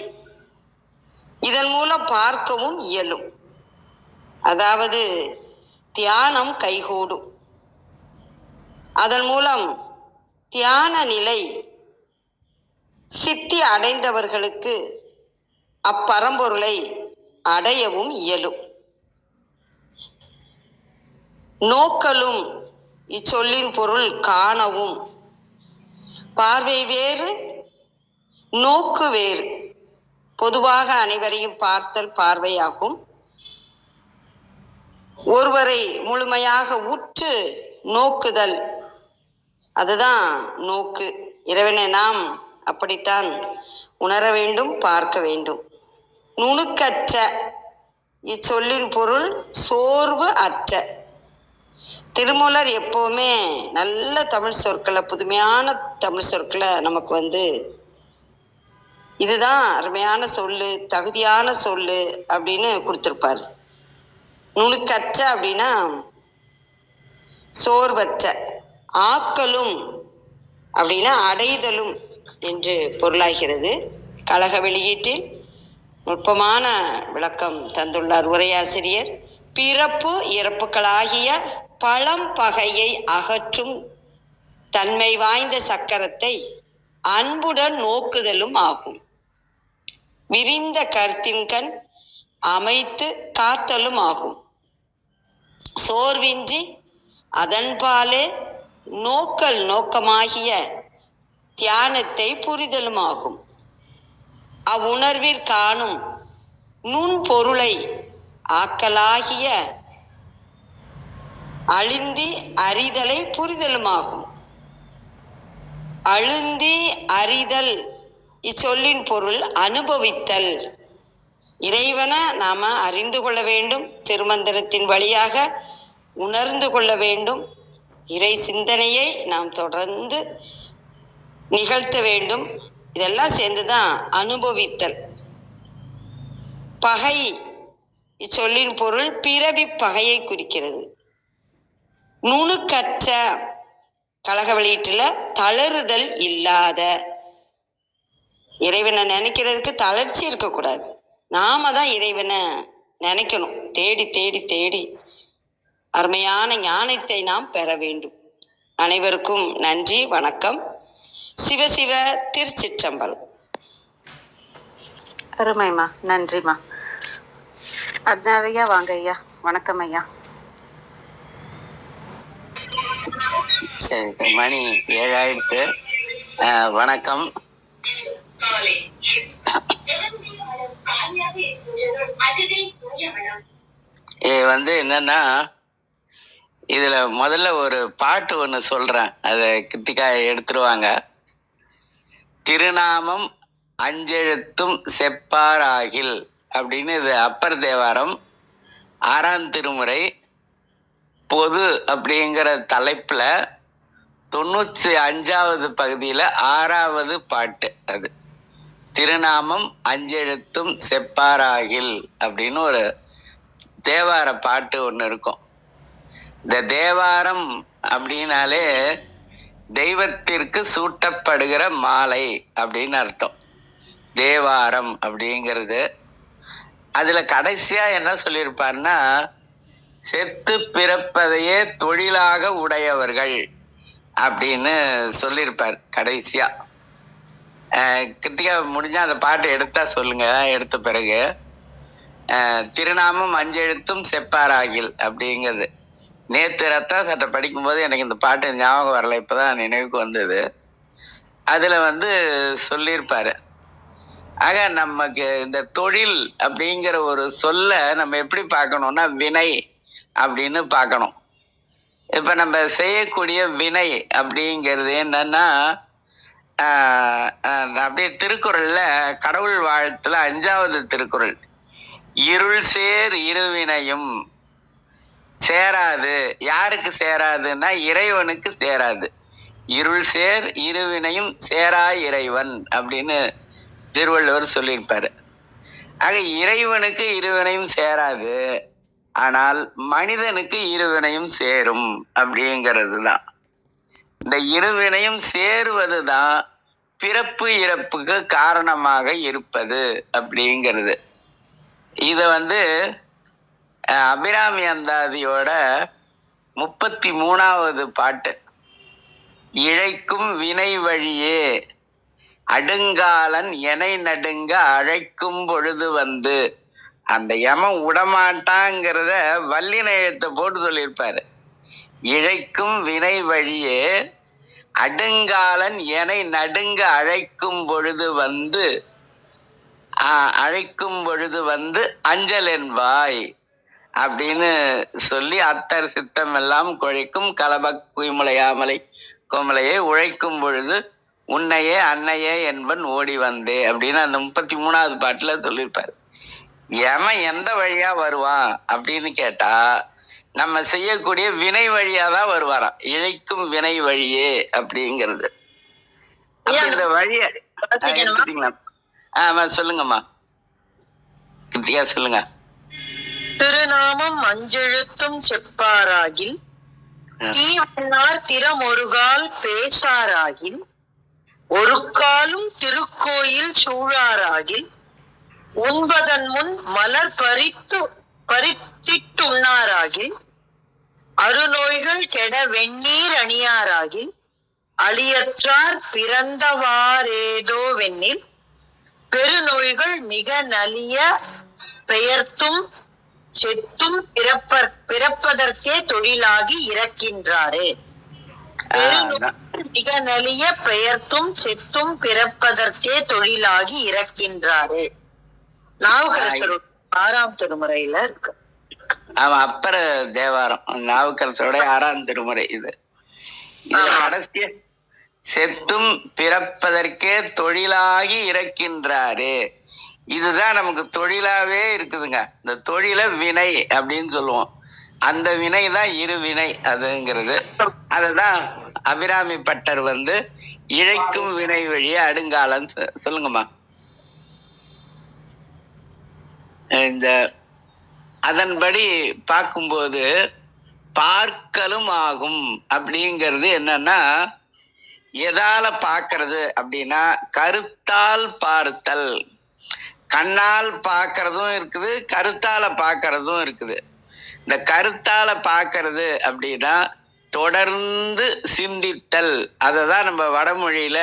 இதன் மூலம் பார்க்கவும் இயலும். அதாவது தியானம் கைகூடும். அதன் மூலம் தியான நிலை சித்தி அடைந்தவர்களுக்கு அப்பரம்பொருளை அடையவும் இயலும். நோக்கலும் இச்சொல்லின் பொருள் காணவும். பார்வை வேறு, நோக்கு வேறு. பொதுவாக அனைவரையும் பார்த்தல் பார்வையாகும். ஒருவரை முழுமையாக உற்று நோக்குதல், அதுதான் நோக்கு. இறைவனை நாம் அப்படித்தான் உணர வேண்டும், பார்க்க வேண்டும். நுணுக்கற்ற இச்சொல்லின் பொருள் சோர்வு அற்ற. திருமூலர் எப்போவுமே நல்ல தமிழ் சொற்களை, புதுமையான தமிழ் சொற்களை நமக்கு இதுதான் அருமையான சொல்லு, தகுதியான சொல்லு அப்படின்னு கொடுத்துருப்பார். நுணுக்கற்ற அப்படின்னா சோர்வற்ற. ஆக்கலும் அப்படின்னா அடைதலும் என்று பொருளாகிறது. கழக வெளியீட்டில் நுட்பமான விளக்கம் தந்துள்ளார் உரையாசிரியர். பிறப்பு இறப்புகளாகிய பழம் பகையை அகற்றும் தன்மை வாய்ந்த சக்கரத்தை அன்புடன் நோக்குதலும் ஆகும். விரிந்த கருத்தின்கண் அமைத்து காத்தலும் ஆகும். சோர்வின்றி அதன்பாலே நோக்கல் நோக்கமாகிய தியானத்தை புரிதலும் ஆகும். அவ்வுணர்விற் காணும் நுண்பொருளை ஆக்கலாகிய அழுந்தி அறிதலை புரிதலுமாகும். அழுந்தி அறிதல் இச்சொல்லின் பொருள் அனுபவித்தல். இறைவனை நாம அறிந்து கொள்ள வேண்டும், திருமந்திரத்தின் வழியாக உணர்ந்து கொள்ள வேண்டும். இறை சிந்தனையை நாம் தொடர்ந்து நிகழ்த்த வேண்டும். இதெல்லாம் சேர்ந்துதான் அனுபவித்தல். பகை இச்சொல்லின் பொருள் பிறவி பகையை குறிக்கிறது. நுணுக்கற்ற கழக வெளியீட்டில் தளறுதல் இல்லாத. இறைவனை நினைக்கிறதுக்கு தளர்ச்சி இருக்கக்கூடாது. நாம தான் இறைவனை நினைக்கணும். தேடி தேடி தேடி அருமையான ஞானத்தை நாம் பெற வேண்டும். அனைவருக்கும் நன்றி, வணக்கம். சிவசிவ திருச்சிற்றம்பலம். அருமைம்மா, நன்றிம்மா. ஐயா வாங்க ஐயா. வணக்கம் ஐயா. சரி, மணி 7 ஆயிடுத்து. வணக்கம். இது என்னன்னா, இதுல முதல்ல ஒரு பாட்டு ஒன்று சொல்றேன், அதை கிருத்திகாய் எடுத்துருவாங்க. திருநாமம் அஞ்செழுத்தும் செப்பாராகில் அப்படின்னு இது அப்பர் தேவாரம் 6ஆம் திருமுறை பொது அப்படிங்கிற தலைப்புல 95வது பகுதியில 6வது பாட்டு. அது திருநாமம் அஞ்செழுத்தும் செப்பாராகில் அப்படின்னு ஒரு தேவார பாட்டு ஒன்று இருக்கும். இந்த தேவாரம் அப்படின்னாலே தெய்வத்திற்கு சூட்டப்படுகிற மாலை அப்படின்னு அர்த்தம். தேவாரம் அப்படிங்கிறது. அதுல கடைசியா என்ன சொல்லியிருப்பாருன்னா, செத்து பிறப்பதையே தொழிலாக உடையவர்கள் அப்படின்னு சொல்லியிருப்பார் கடைசியா. கிருத்திகா முடிஞ்சா அந்த பாட்டை எடுத்தா சொல்லுங்க. எடுத்த பிறகு திருநாமம் அஞ்செழுத்தும் செப்பாராகில் அப்படிங்கிறது. நேற்று ரத்தன சட்டை படிக்கும்போது எனக்கு இந்த பாட்டு ஞாபகம் வரல, இப்பதான் நினைவுக்கு வந்தது. அதுல சொல்லியிருப்பாரு. ஆக நமக்கு இந்த தொழில் அப்படிங்கிற ஒரு சொல்ல நம்ம எப்படி பார்க்கணும்னா வினை அப்படின்னு பார்க்கணும். இப்ப நம்ம செய்யக்கூடிய வினை அப்படிங்கிறது என்னன்னா, அப்படியே திருக்குறள்ல கடவுள் வாழ்த்துல 5வது திருக்குறள், இருள் சேர் இருவினையும் சேராது. யாருக்கு சேராதுன்னா இறைவனுக்கு சேராது. இருள் சேர் இருவினையும் சேரா இறைவன் அப்படின்னு திருவள்ளுவர் சொல்லியிருப்பாரு. ஆக இறைவனுக்கு இருவினையும் சேராது, ஆனால் மனிதனுக்கு இருவினையும் சேரும் அப்படிங்கிறது தான். இந்த இருவினையும் சேருவது தான் பிறப்பு இறப்புக்கு காரணமாக இருப்பது அப்படிங்கிறது. இத அபிராமி அந்தாதியோட 33வது பாட்டு, இழைக்கும் வினை வழியே அடுங்காலன் எனை நடுங்க அழைக்கும் பொழுது அந்த யமன் விடமாட்டாங்கிறத வல்லின எழுத்தை போட்டு சொல்லியிருப்பாரு. இழைக்கும் வினை வழியே அடுங்காலன் எனை நடுங்க அழைக்கும் பொழுது அஞ்சல் என்பாய் அப்படின்னு சொல்லி, அத்தர் சித்தம் எல்லாம் குழைக்கும் கலபக் குய்முளையாமலை கோமலையே உழைக்கும் பொழுது உன்னையே அன்னையே என்பன் ஓடி வந்தே அப்படின்னு அந்த 33வது பாட்டுல சொல்லியிருப்பாரு. எவன் எந்த வழியா வருவான் அப்படின்னு கேட்டா, நம்ம செய்யக்கூடிய வினை வழியா தான் வருவாராம். இழைக்கும் வினை வழியே அப்படிங்கிறது. இந்த வழிய சொல்லுங்கம்மா கிருத்திகா, சொல்லுங்க. திருநாமம் அஞ்செழுத்தும் செப்பாராகில் தீவன்னார் திறமொருகால் பேசாராகில் ஒரு காலும் திருக்கோயில் சூழாராகில் உண்பதன் முன் மலர் பறித்திட்டுண்ணாராகில் அருநோய்கள் கெட வெந்நீர் அணியாராகில் அழியற்றார் பிறந்தவாறேதோ வெண்ணில் பெருநோய்கள் மிக நலிய பெயர்த்தும் செத்தும் பிறப்பதற்கே தொழிலாகி இறக்கின்றாரே. மிக நலிய பெயர்த்தும் செத்தும் பிறப்பதற்கே தொழிலாகி இறக்கின்றாரே. நாவுக்கரசர் 6ஆம் திருமுறையில இருக்கு. அப்பற தேவாரம் நாவுக்கரசரோட 6ஆம் திருமுறை. இது கடைசிய செத்தும் பிறப்பதற்கே தொழிலாகி இறக்கின்றாரே. இதுதான் நமக்கு தொழிலாவே இருக்குதுங்க. இந்த தொழில வினை அப்படின்னு சொல்லுவோம். அந்த வினை தான் இருவினை அதுங்கிறது. அதுதான் அபிராமி பட்டர் இழைக்கும் வினை வழியே அடுங்காலம். சொல்லுங்கம்மா. இந்த அதன்படி பார்க்கும்போது பார்க்கலும் ஆகும் அப்படிங்கிறது என்னன்னா, எதால பார்க்கறது அப்படின்னா கருத்தால் பார்த்தல். கண்ணால் பார்க்கறதும் இருக்குது, கருத்தால பார்க்கறதும் இருக்குது. இந்த கருத்தால பார்க்கறது அப்படின்னா தொடர்ந்து சிந்தித்தல். அதை தான் நம்ம வடமொழியில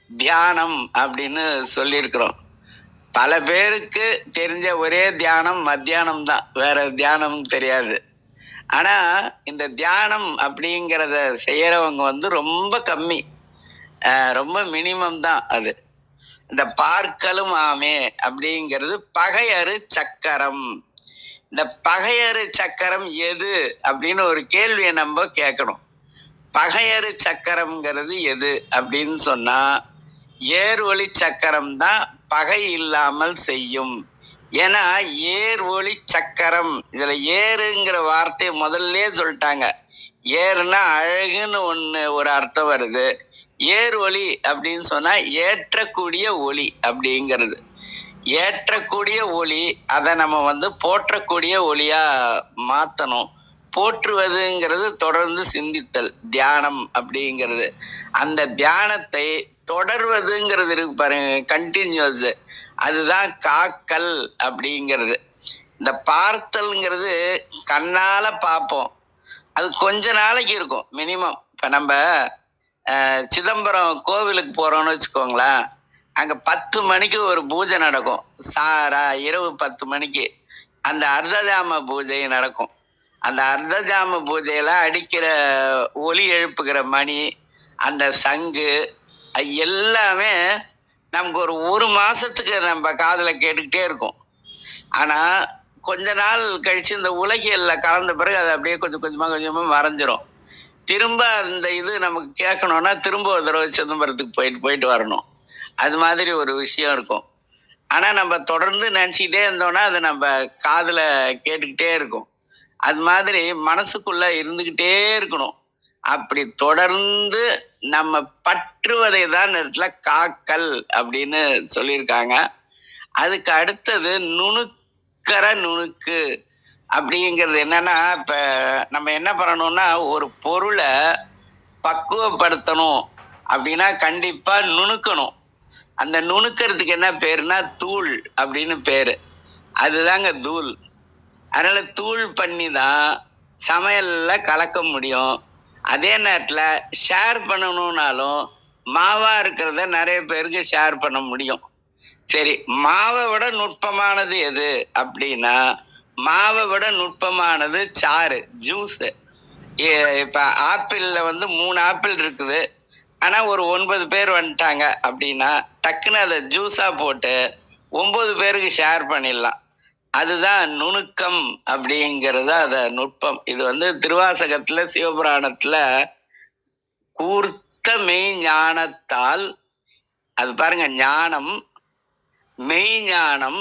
தியானம் அப்படின்னு சொல்லியிருக்கிறோம். பல பேருக்கு தெரிஞ்ச ஒரே தியானம் மத்தியானம் தான், வேற தியானம் தெரியாது. ஆனா இந்த தியானம் அப்படிங்கிறத செய்யறவங்க ரொம்ப கம்மி, ரொம்ப மினிமம் தான் அது. இந்த பார்க்கலும் ஆமே அப்படிங்கிறது பகையறு சக்கரம். இந்த பகையறு சக்கரம் எது அப்படின்னு ஒரு கேள்வியை நம்ம கேட்கணும். பகையறு சக்கரம்ங்கிறது எது அப்படின்னு சொன்னா, ஏர் ஒளி சக்கரம் தான் பகை இல்லாமல் செய்யும். ஏன்னா ஏர் ஒளி சக்கரம், இதுல ஏறுங்கிற வார்த்தையை முதல்ல சொல்லிட்டாங்க. ஏறுனா அழகுன்னு ஒரு அர்த்தம் வருது. ஏர் ஒளி அப்படின்னு சொன்னா ஏற்றக்கூடிய ஒளி அப்படிங்கிறது. ஏற்றக்கூடிய ஒளி, அதை நம்ம போற்றக்கூடிய ஒளியா மாத்தணும். போற்றுவதுங்கிறது தொடர்ந்து சிந்தித்தல், தியானம் அப்படிங்கிறது. அந்த தியானத்தை தொடர்வதுங்கிறது இருக்கு பாருங்க, கண்டினியூஸ், அதுதான் காக்கல் அப்படிங்கிறது. இந்த பார்த்தல்ங்கிறது கண்ணால பார்ப்போம், அது கொஞ்ச நாளைக்கு இருக்கும் மினிமம். இப்போ நம்ம சிதம்பரம் கோவிலுக்கு போறோம்னு வச்சுக்கோங்களேன், அங்க 10 மணிக்கு ஒரு பூஜை நடக்கும். இரவு 10 மணிக்கு அந்த அர்த்தஜாம பூஜை நடக்கும். அந்த அர்த்தஜாம பூஜையில அடிக்கிற ஒலி எழுப்புகிற மணி, அந்த சங்கு, அது எல்லாமே நமக்கு ஒரு மாசத்துக்கு நம்ம காதுல கேட்டுக்கிட்டே இருக்கும். ஆனா கொஞ்ச நாள் கழிச்சு இந்த உலகியல்ல கலந்த பிறகு அது அப்படியே கொஞ்சம் கொஞ்சமா மறைஞ்சிரும். திரும்ப அந்த இது நமக்கு கேட்கணும்னா திரும்ப ஒரு தடவை சிதம்பரத்துக்கு போயிட்டு வரணும். அது மாதிரி ஒரு விஷயம் இருக்கும். ஆனா நம்ம தொடர்ந்து நினைச்சுக்கிட்டே இருந்தோம்னா அது நம்ம காதுல கேட்டுக்கிட்டே இருக்கும். அது மாதிரி மனசுக்குள்ள இருந்துகிட்டே இருக்கணும். அப்படி தொடர்ந்து நம்ம பற்றுவதை தான் இடத்துல காக்கல் அப்படின்னு சொல்லியிருக்காங்க. அதுக்கு அடுத்தது நுணுக்கு அப்படிங்கிறது என்னன்னா, இப்ப நம்ம என்ன பண்ணணும்னா ஒரு பொருளை பக்குவப்படுத்தணும் அப்படின்னா கண்டிப்பா நுணுக்கணும். அந்த நுணுக்கிறதுக்கு என்ன பேருனா தூள் அப்படின்னு பேரு. அதுதாங்க தூள். அதனால தூள் பண்ணி தான் சமையல்ல கலக்க முடியும். அதே நேரத்துல ஷேர் பண்ணணும்னாலும் மாவா இருக்கிறத நிறைய பேருக்கு ஷேர் பண்ண முடியும். சரி, மாவை விட நுட்பமானது எது அப்படின்னா, மாவை விட நுட்பமானது சாறு, ஜூஸ். இப்ப ஆப்பிள்ல 3 ஆப்பிள் இருக்குது, ஆனா ஒரு 9 பேர் வந்துட்டாங்க அப்படின்னா டக்குன்னு அதை ஜூஸா போட்டு 9 பேருக்கு ஷேர் பண்ணிடலாம். அதுதான் நுணுக்கம் அப்படிங்கிறது, அத நுட்பம். இது திருவாசகத்துல சிவபுராணத்துல கூர்த்த மெய் ஞானத்தால், அது பாருங்க, ஞானம், மெய்ஞானம்,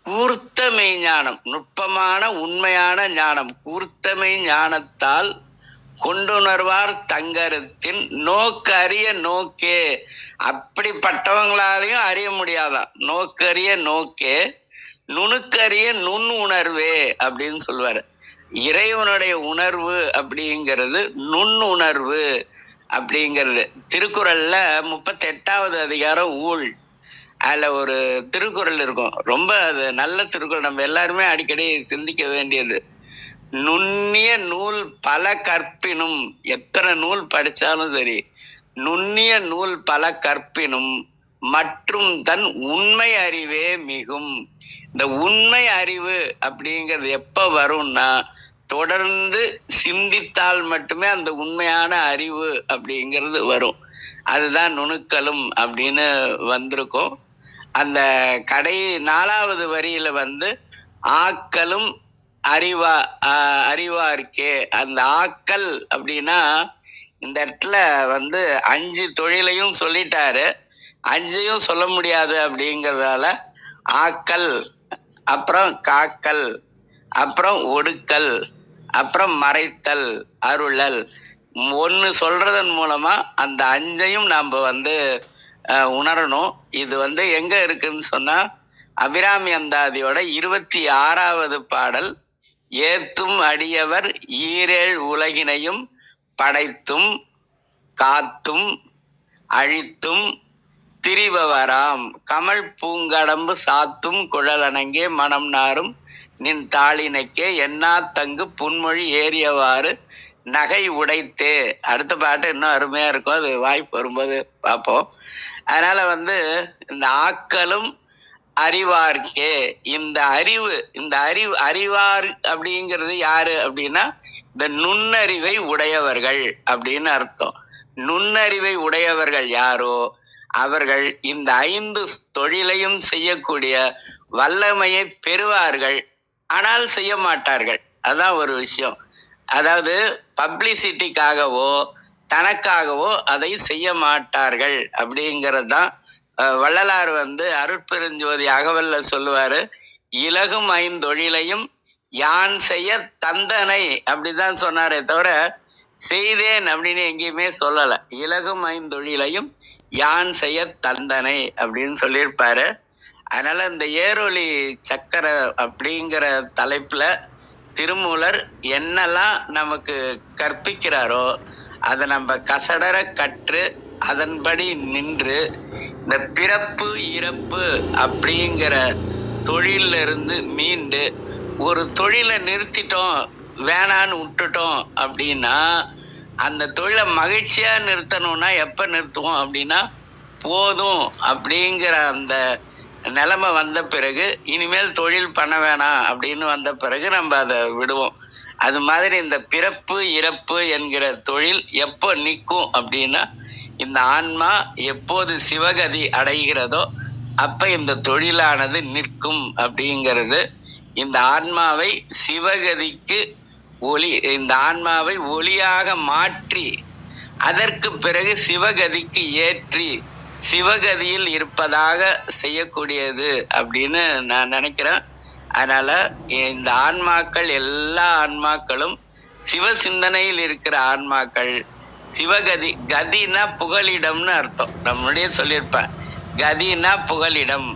கூர்த்த மெய்ஞானம், நுட்பமான உண்மையான ஞானம், கூர்த்த மெய் ஞானத்தால் கொண்டுணர்வார் தங்கருத்தின் நோக்கு அறிய நோக்கே. அப்படிப்பட்டவங்களாலையும் அறிய முடியாதான். நோக்கறிய நோக்கே நுணுக்கறிய நுண் உணர்வே அப்படின்னு சொல்லுவாரு. இறைவனுடைய உணர்வு அப்படிங்கிறது நுண்ணுணர்வு அப்படிங்கிறது. திருக்குறள்ல 38வது அதிகாரம் ஊழ், அதுல ஒரு திருக்குறள் இருக்கும், ரொம்ப அது நல்ல திருக்குறள், நம்ம எல்லாருமே அடிக்கடி சிந்திக்க வேண்டியது. நுண்ணிய நூல் பல கற்பினும், எத்தனை நூல் படிச்சாலும் சரி, நுண்ணிய நூல் பல கற்பினும் மற்றும் தன் உண்மை அறிவே மிகும். இந்த உண்மை அறிவு அப்படிங்கிறது எப்ப வரும்னா தொடர்ந்து சிந்தித்தால் மட்டுமே அந்த உண்மையான அறிவு அப்படிங்கிறது வரும். அதுதான் நுணுக்கலும் அப்படின்னு வந்திருக்கும். அந்த 4வது வரியில ஆக்கலும் அறிவார்க்கே. அந்த ஆக்கல் அப்படின்னா இந்த இடத்துல 5 தொழிலையும் சொல்லிட்டாரு. 5ஐயும் சொல்ல முடியாது அப்படிங்கிறதால ஆக்கல், அப்புறம் காக்கல், அப்புறம் ஒடுக்கல், அப்புறம் மறைத்தல், அருளல். 1 சொல்றதன் மூலமா அந்த 5ஐயும் நாம உணரணும். இது எங்க இருக்குன்னு சொன்னா அபிராமி அந்தாதியோட 26வது பாடல். ஏத்தும் அடியவர் ஈரேழ் உலகினையும் படைத்தும் காத்தும் அழித்தும் திரிபவராம் கமல் பூங்கடம்பு சாத்தும் குழலனங்கே மனம் நாரும் நின் தாளினைக்கே என்னா தங்கு புன்மொழி ஏறியவாறு நகை உடைத்தே. அடுத்த பாட்டு இன்னும் அருமையா இருக்கும், அது வாய்ப்பு வரும்போது பார்ப்போம். அதனால இந்த ஆக்கலும் அறிவார்க்கே, இந்த அறிவார் அப்படிங்கிறது யாரு அப்படின்னா இந்த நுண்ணறிவை உடையவர்கள் அப்படின்னு அர்த்தம். நுண்ணறிவை உடையவர்கள் யாரோ அவர்கள் இந்த 5 தொழிலையும் செய்யக்கூடிய வல்லமையை பெறுவார்கள், ஆனால் செய்ய மாட்டார்கள். அதான் ஒரு விஷயம். அதாவது பப்ளிசிட்டிக்காகவோ தனக்காகவோ அதை செய்ய மாட்டார்கள் அப்படிங்கிறது தான் வள்ளலார் அருட்பெருஞ்சோதி அகவல்ல சொல்லுவாரு. இலகும் 5 தொழிலையும் யான் செய்ய தந்தனை அப்படிதான் சொன்னாரே தவிர செய்தேன் அப்படின்னு எங்கேயுமே சொல்லல. இலகும் 5 தொழிலையும் யான் செய்ய தந்தனை அப்படின்னு சொல்லியிருப்பாரு. அதனால இந்த ஏரொலி சக்கர அப்படிங்கிற தலைப்புல திருமூலர் என்னெல்லாம் நமக்கு கற்பிக்கிறாரோ அதை நம்ம கசடர கற்று அதன்படி நின்று இந்த பிறப்பு இறப்பு அப்படிங்கிற தொழில்ல இருந்து மீண்டு ஒரு தொழிலை நிறுத்திட்டோம், வேணான்னு விட்டுட்டோம் அப்படின்னா, அந்த தொழிலை மகிழ்ச்சியா நிறுத்தணும்னா எப்ப நிறுத்துவோம் அப்படின்னா, போதும் அப்படிங்கிற அந்த நிலைமை வந்த பிறகு, இனிமேல் தொழில் பண்ண வேணாம் அப்படின்னு வந்த பிறகு நம்ம அதை விடுவோம். அது மாதிரி இந்த பிறப்பு இறப்பு என்கிற தொழில் எப்போ நிற்கும் அப்படின்னா, இந்த ஆன்மா எப்போது சிவகதி அடைகிறதோ அப்ப இந்த தொழிலானது நிற்கும் அப்படிங்கிறது. இந்த ஆன்மாவை சிவகதிக்கு இந்த ஆன்மாவை ஒளியாக மாற்றி அதற்கு பிறகு சிவகதிக்கு ஏற்றி சிவகதியில் இருப்பதாக செய்யக்கூடியது அப்படின்னு நான் நினைக்கிறேன். அதனால இந்த ஆன்மாக்கள், எல்லா ஆன்மாக்களும் சிவ சிந்தனையில் இருக்கிற ஆன்மாக்கள். சிவகதி, கதினா புகலிடம்னு அர்த்தம். நான் முன்னாடியே சொல்லியிருப்பேன், கதினா புகலிடம்.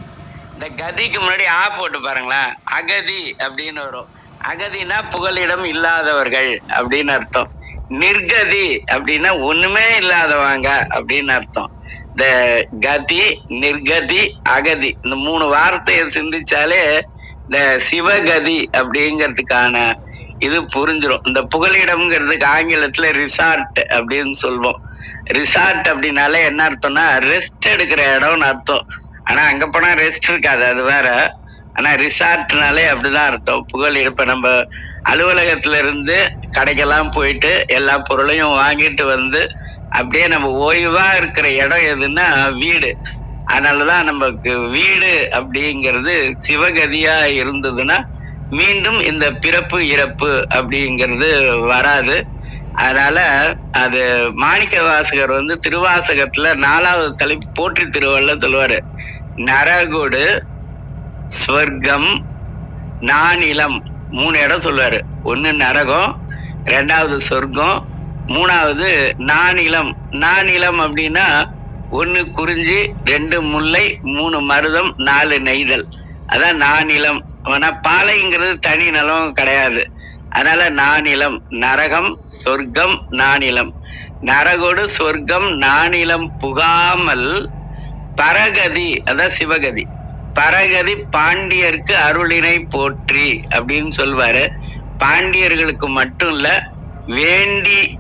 இந்த கதிக்கு முன்னாடி ஆ போட்டு பாருங்களேன், அகதி அப்படின்னு வரும். அகதினா புகலிடம் இல்லாதவர்கள் அப்படின்னு அர்த்தம். நிர்கதி அப்படின்னா ஒண்ணுமே இல்லாதவங்க அப்படின்னு அர்த்தம். இந்த கதி, நிர்கதி, அகதி இந்த 3 வார்த்தையை சிந்திச்சாலே இந்த சிவகதி அப்படிங்கிறதுக்கான இது புரிஞ்சிடும். இந்த புகலிடம்ங்கிறதுக்கு ஆங்கிலத்துல ரிசார்ட் அப்படின்னு சொல்லுவோம். ரிசார்ட் அப்படின்னாலே என்ன அர்த்தம்னா ரெஸ்ட் எடுக்கிற இடம்னு அர்த்தம். ஆனா அங்க போனா ரெஸ்ட் இருக்காது, அது வேற. ஆனா ரிசார்ட்னாலே அப்படிதான் அர்த்தம். புகலிடம். இப்ப நம்ம அலுவலகத்துல இருந்து கடைக்கெல்லாம் போயிட்டு எல்லா பொருளையும் வாங்கிட்டு வந்து அப்படியே நம்ம ஓய்வா இருக்கிற இடம் எதுன்னா வீடு. அதனாலதான் நமக்கு வீடு அப்படிங்கிறது சிவகதியா இருந்ததுன்னா மீண்டும் இந்த பிறப்பு இறப்பு அப்படிங்கிறது வராது. அதனால அது மாணிக்க வாசகர் திருவாசகத்துல 4வது தலைப்பு போற்றி திருவள்ளுவ சொல்லுவாரு, நரகொடு ஸ்வர்க்கம் நானிலம் 3 இடம் சொல்லுவாரு. 1 நரகம், 2வது சொர்க்கம், 3வது நானிலம். நானிலம் அப்படின்னா 1 குறிஞ்சி, 2 முல்லை, 3 மருதம், 4 நெய்தல். அதான் நானிலம். ஆனா பாலைங்கிறது தனி நிலம் கிடையாது. அதனால நானிலம், நரகம், சொர்க்கம், நானிலம். நரகோடு சொர்க்கம் நானிலம் புகாமல் பரகதி, அதான் சிவகதி. பரகதி பாண்டியர்க்கு அருளினை போற்றி அப்படின்னு சொல்வாரு. பாண்டியர்களுக்கு மட்டும் இல்ல, வேண்டிக்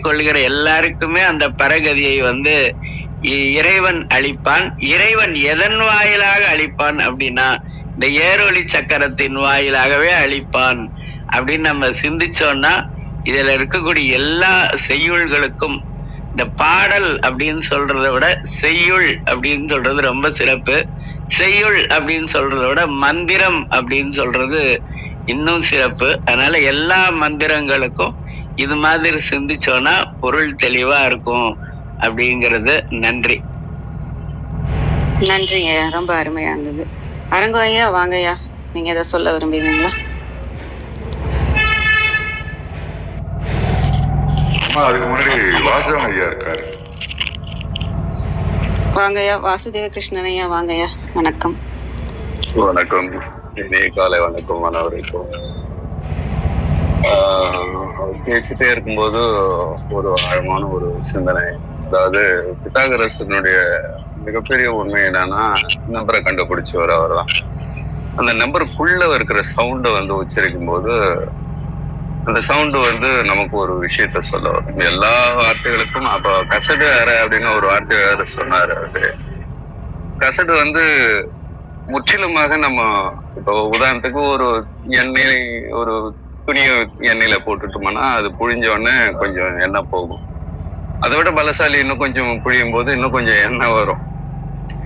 கொள்ளுகிற எல்லாருக்குமே அந்த பரகதியை இறைவன் அளிப்பான். இறைவன் எதன் வாயிலாக அளிப்பான் அப்படின்னா இந்த ஏரொளி சக்கரத்தின் வாயிலாகவே அளிப்பான் அப்படின்னு நம்ம சிந்திச்சோம்னா, இதுல இருக்கக்கூடிய எல்லா செய்யுள்களுக்கும் இந்த பாடல் அப்படின்னு சொல்றதை விட செய்யுள் அப்படின்னு சொல்றது ரொம்ப சிறப்பு. செய்யுள் அப்படின்னு சொல்றதை விட மந்திரம் அப்படின்னு சொல்றது இன்னும் சிறப்பு. அதனால எல்லா மந்திரங்களுக்கும் இது மாதிரி சிந்திச்சோன்னா பொருள் தெளிவா இருக்கும் அப்படிங்கிறது. நன்றி. நன்றிங்க, ரொம்ப அருமையா இருந்தது. அரங்கோ ஐயா வாங்கய்யா, நீங்க எதை சொல்ல விரும்புறீங்களா? அதுக்கு முன்னாடி வாசவன் ஐயா இருக்காரு. வாங்கய்யா. வாசுதேவ கிருஷ்ணன் ஐயா வாங்கய்யா. வணக்கம். வணக்கம், இனிய காலை வணக்கம் மாணவருக்கும். பேசிட்டே இருக்கும்போது ஒரு ஆழமான ஒரு சிந்தனை. அதாவது பித்தாகரசனுடைய மிகப்பெரிய உண்மை என்னன்னா, நம்பரை கண்டுபிடிச்சவர் அவர் தான். அந்த நம்பருக்குள்ள இருக்கிற சவுண்டை உச்சரிக்கும் போது அந்த சவுண்டு நமக்கு ஒரு விஷயத்த சொல்ல வரும். எல்லா வார்த்தைகளுக்கும் அப்போ கசடு அற அப்படின்னு ஒரு வார்த்தை வேற சொன்னாரு. அவரு கசடு முற்றிலுமாக நம்ம இப்போ உதாரணத்துக்கு ஒரு எண்ணெய், ஒரு துணியை எண்ணெயில போட்டுட்டோம்னா அது புழிஞ்ச உடனே கொஞ்சம் எண்ணெய் போகும். அதை விட பலசாலி இன்னும் கொஞ்சம் புழியும் போது இன்னும் கொஞ்சம் எண்ணெய் வரும்.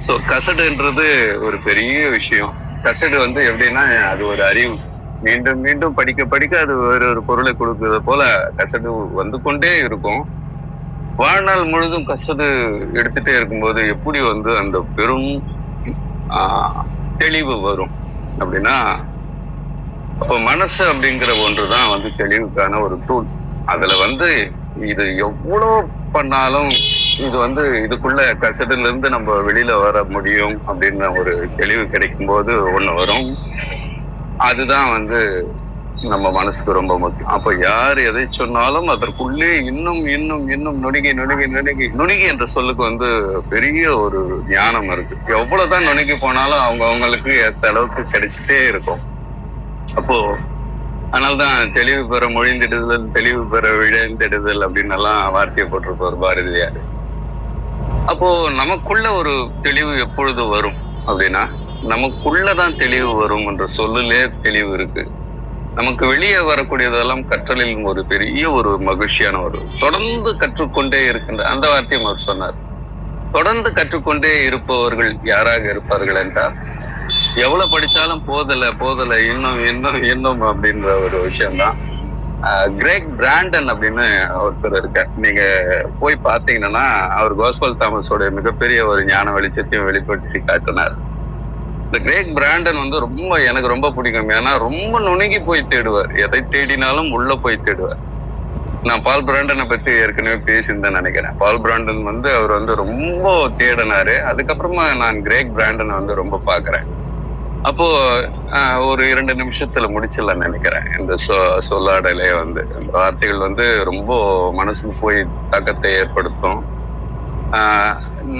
ஸோ கசடுன்றது ஒரு பெரிய விஷயம். கசடு எப்படின்னா அது ஒரு அறிவு. மீண்டும் மீண்டும் படிக்க படிக்க அது ஒரு பொருளை கொடுக்கறது போல கசடு கொண்டே இருக்கும். வாழ்நாள் முழுதும் கசடு எடுத்துட்டே இருக்கும்போது எப்படி அந்த பெரும் தெளிவு வரும் அப்படின்னா, அப்போ மனசு அப்படிங்கிற ஒன்றுதான் தெளிவுக்கான ஒரு டூல். அதுல இது எவ்வளவு பண்ணாலும் இது இதுக்குள்ள கசடுல இருந்து நம்ம வெளியில வர முடியும் அப்படின்னு ஒரு தெளிவு கிடைக்கும் போது ஒண்ணு வரும். அதுதான் நம்ம மனசுக்கு ரொம்ப முக்கியம். அப்போ யார் எதை சொன்னாலும் அதற்குள்ளே இன்னும் இன்னும் இன்னும் நுணுகி நுணுகி நுணுகி நுணுகி என்ற சொல்லுக்கு வந்து பெரிய ஒரு ஞானம் இருக்கு. எவ்வளவுதான் நுணுகி போனாலும் அவங்களுக்கு ஏற்ற அளவுக்கு கிடைச்சிட்டே இருக்கும். அப்போ அதனால்தான் தெளிவு பெற மொழிந்திடுதல், தெளிவு பெற விழைந்திடுதல் அப்படின்னு எல்லாம் வார்த்தையை போட்டிருப்பார் பாரதியார். அப்போ நமக்குள்ள ஒரு தெளிவு எப்பொழுது வரும் அப்படின்னா, நமக்குள்ளதான் தெளிவு வரும் என்ற சொல்லிலே தெளிவு இருக்கு. நமக்கு வெளியே வரக்கூடியதெல்லாம் கற்றலில் ஒரு பெரிய ஒரு மகிழ்ச்சியான ஒரு தொடர்ந்து கற்றுக்கொண்டே இருக்கின்ற அந்த வார்த்தையும் அவர் சொன்னார். தொடர்ந்து கற்றுக்கொண்டே இருப்பவர்கள் யாராக இருப்பார்கள் என்றால், எவ்வளவு படிச்சாலும் போதல இன்னும் இன்னும் இன்னும் அப்படின்ற ஒரு விஷயம்தான். கிரேக் பிராண்டன் அப்படின்னு ஒருத்தர் இருக்கார். நீங்க போய் பார்த்தீங்கன்னா அவர் கோஸ்பல் தாமஸோட மிகப்பெரிய ஒரு ஞான வெளிச்சத்தையும் வெளிப்படுத்தி காட்டினார். இந்த கிரேக் பிராண்டன் வந்து எனக்கு ரொம்ப பிடிக்கும். ஏன்னா ரொம்ப நுணுகி போய் தேடுவார். எதை தேடினாலும் உள்ள போய் தேடுவார். நான் பால் பிராண்டனை பத்தி ஏற்கனவே பேசியிருந்தேன் நினைக்கிறேன். பால் பிராண்டன் வந்து அவர் வந்து ரொம்ப தேடினாரு. அதுக்கப்புறமா நான் கிரேக் பிராண்டனை வந்து ரொம்ப பாக்குறேன். அப்போ ஒரு 2 நிமிஷத்துல முடிச்சிடலாம் நினைக்கிறேன். இந்த சொல்லாடலே வந்து இந்த வார்த்தைகள் வந்து ரொம்ப மனசுக்கு போய் தாக்கத்தை ஏற்படுத்தும்.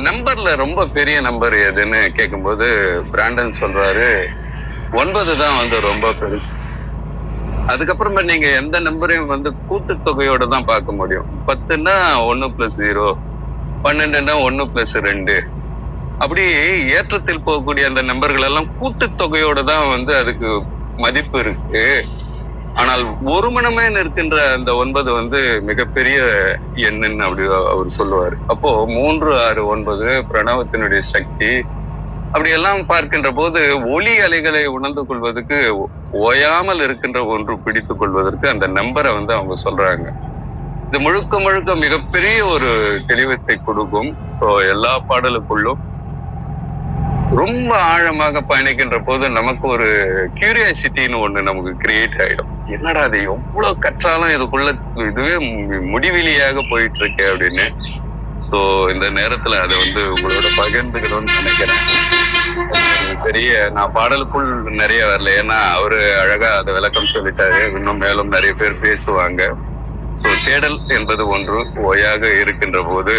நம்பர்ல ரொம்ப பெரிய நம்பர் எதுன்னு கேட்கும்போது பிராண்டன் சொல்றாரு 9 தான் வந்து ரொம்ப பெருசு. அதுக்கப்புறமா நீங்க எந்த நம்பரையும் வந்து கூட்டுத்தொகையோட தான் பார்க்க முடியும். 10ன்னா 1+0, 12ன்னா 1+2, அப்படி ஏற்றத்தில் போகக்கூடிய அந்த நம்பர்கள் எல்லாம் கூட்டுத்தொகையோட தான் வந்து அதுக்கு மதிப்பு இருக்கு. ஆனால் ஒரு மனமே இருக்கின்ற அந்த 9 வந்து மிகப்பெரிய எண்ணுன்னு அப்படி அவர் சொல்லுவார். அப்போ 3, 6, 9 பிரணவத்தினுடைய சக்தி அப்படியெல்லாம் பார்க்கின்ற போது ஒளி அலைகளை உணர்ந்து கொள்வதற்கு ஓயாமல் இருக்கின்ற ஒன்று பிடித்துக் கொள்வதற்கு அந்த நம்பரை வந்து அவங்க சொல்றாங்க. இது முழுக்க முழுக்க மிகப்பெரிய ஒரு தெளிவத்தை கொடுக்கும். ஸோ எல்லா பாடலுக்குள்ளும் ரொம்ப ஆழமாக பயணிக்கின்ற போது நமக்கு ஒரு கியூரியாசிட்டின்னு ஒண்ணு நமக்கு கிரியேட் ஆயிடும். என்னடா அது எவ்வளவு கற்றாலும் இதுக்குள்ள இதுவே முடிவெளியாக போயிட்டு இருக்கு அப்படின்னு. ஸோ இந்த நேரத்துல அதை வந்து உங்களோட பகிர்ந்துக்கணும்னு நினைக்கிறேன். பெரிய நான் பாடலுக்குள் நிறைய வரல, ஏன்னா அவரு அழகா அதை விளக்கம் சொல்லிட்டாரு. இன்னும் மேலும் நிறைய பேர் பேசுவாங்க. ஸோ தேடல் என்பது ஒன்று ஓயாக இருக்கின்ற போது,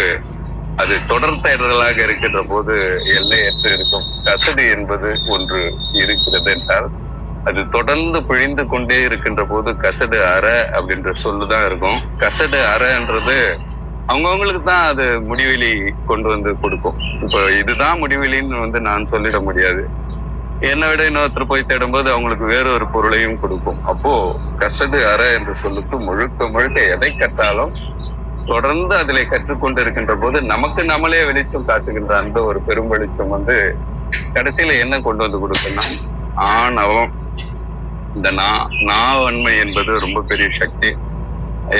அது தொடர் தேடலாக இருக்கின்ற போது எல்லையற்று இருக்கும். கசடு என்பது ஒன்று இருக்கிறது என்றால் அது தொடர்ந்து பிழிந்து கொண்டே இருக்கின்ற போது கசடு அற அப்படின்ற சொல்லுதான் இருக்கும். கசடு அறன்றது அவங்கவுங்களுக்கு தான் அது முடிவெளி கொண்டு வந்து கொடுக்கும். இப்போ இதுதான் முடிவெளின்னு வந்து நான் சொல்லிட முடியாது. என்னை விட இன்னொருத்தர் போய் தேடும்போது அவங்களுக்கு வேற ஒரு பொருளையும் கொடுக்கும். அப்போ கசடு அற என்ற சொல்லுக்கு முழுக்க முழுக்க எதை கற்றாலும் தொடர்ந்து அதிலே கற்றுக்கொண்டு இருக்கின்ற போது நமக்கு நம்மளே வெளிச்சம் காட்டுகின்ற அந்த ஒரு பெரும் வெளிச்சம் வந்து கடைசியில என்ன கொண்டு வந்து கொடுக்குன்னா ஆணவம். இந்த நாவன்மை என்பது ரொம்ப பெரிய சக்தி.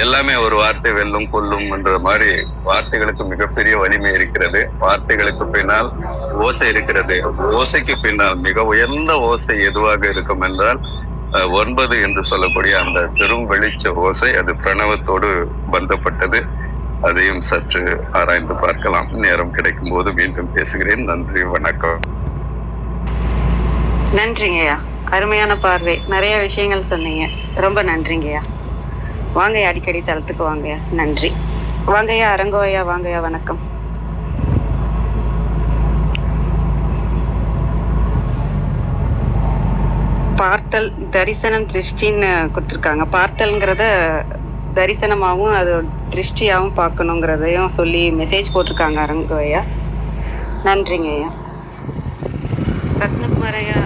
எல்லாமே ஒரு வார்த்தை வெல்லும் கொல்லும் என்ற மாதிரி வார்த்தைகளுக்கு மிகப்பெரிய வலிமை இருக்கிறது. வார்த்தைகளுக்கு பின்னால் ஓசை இருக்கிறது. ஓசைக்கு பின்னால் மிக உயர்ந்த ஓசை எதுவாக இருக்கும் என்றால் 9 என்று சொல்லக்கூடிய அந்த பெரும் வெளிச்ச ஓசை. அது பிரணவத்தோடு பந்தப்பட்டது. அதையும் சற்று ஆராய்ந்து பார்க்கலாம். நேரம் கிடைக்கும் போது மீண்டும் பேசுகிறேன். நன்றி, வணக்கம். நன்றிங்கய்யா, அருமையான பார்வை, நிறைய விஷயங்கள் சொன்னீங்க. ரொம்ப நன்றிங்கய்யா. வாங்கய்யா, அடிக்கடி தளத்துக்கு வாங்கய்யா. நன்றி. வாங்கய்யா அரங்கோய்யா, வாங்கய்யா, வணக்கம். பார்த்தல் தரிசனம் திருஷ்டின்னு கொடுத்துருக்காங்க. பார்த்தல்ங்கிறத தரிசனமாகவும் அது திருஷ்டியாகவும் பார்க்கணுங்கிறதையும் சொல்லி மெசேஜ் போட்டிருக்காங்க அரங்கோய்யா. நன்றிங்க ஐயா. ரத்னகுமார் ஐயா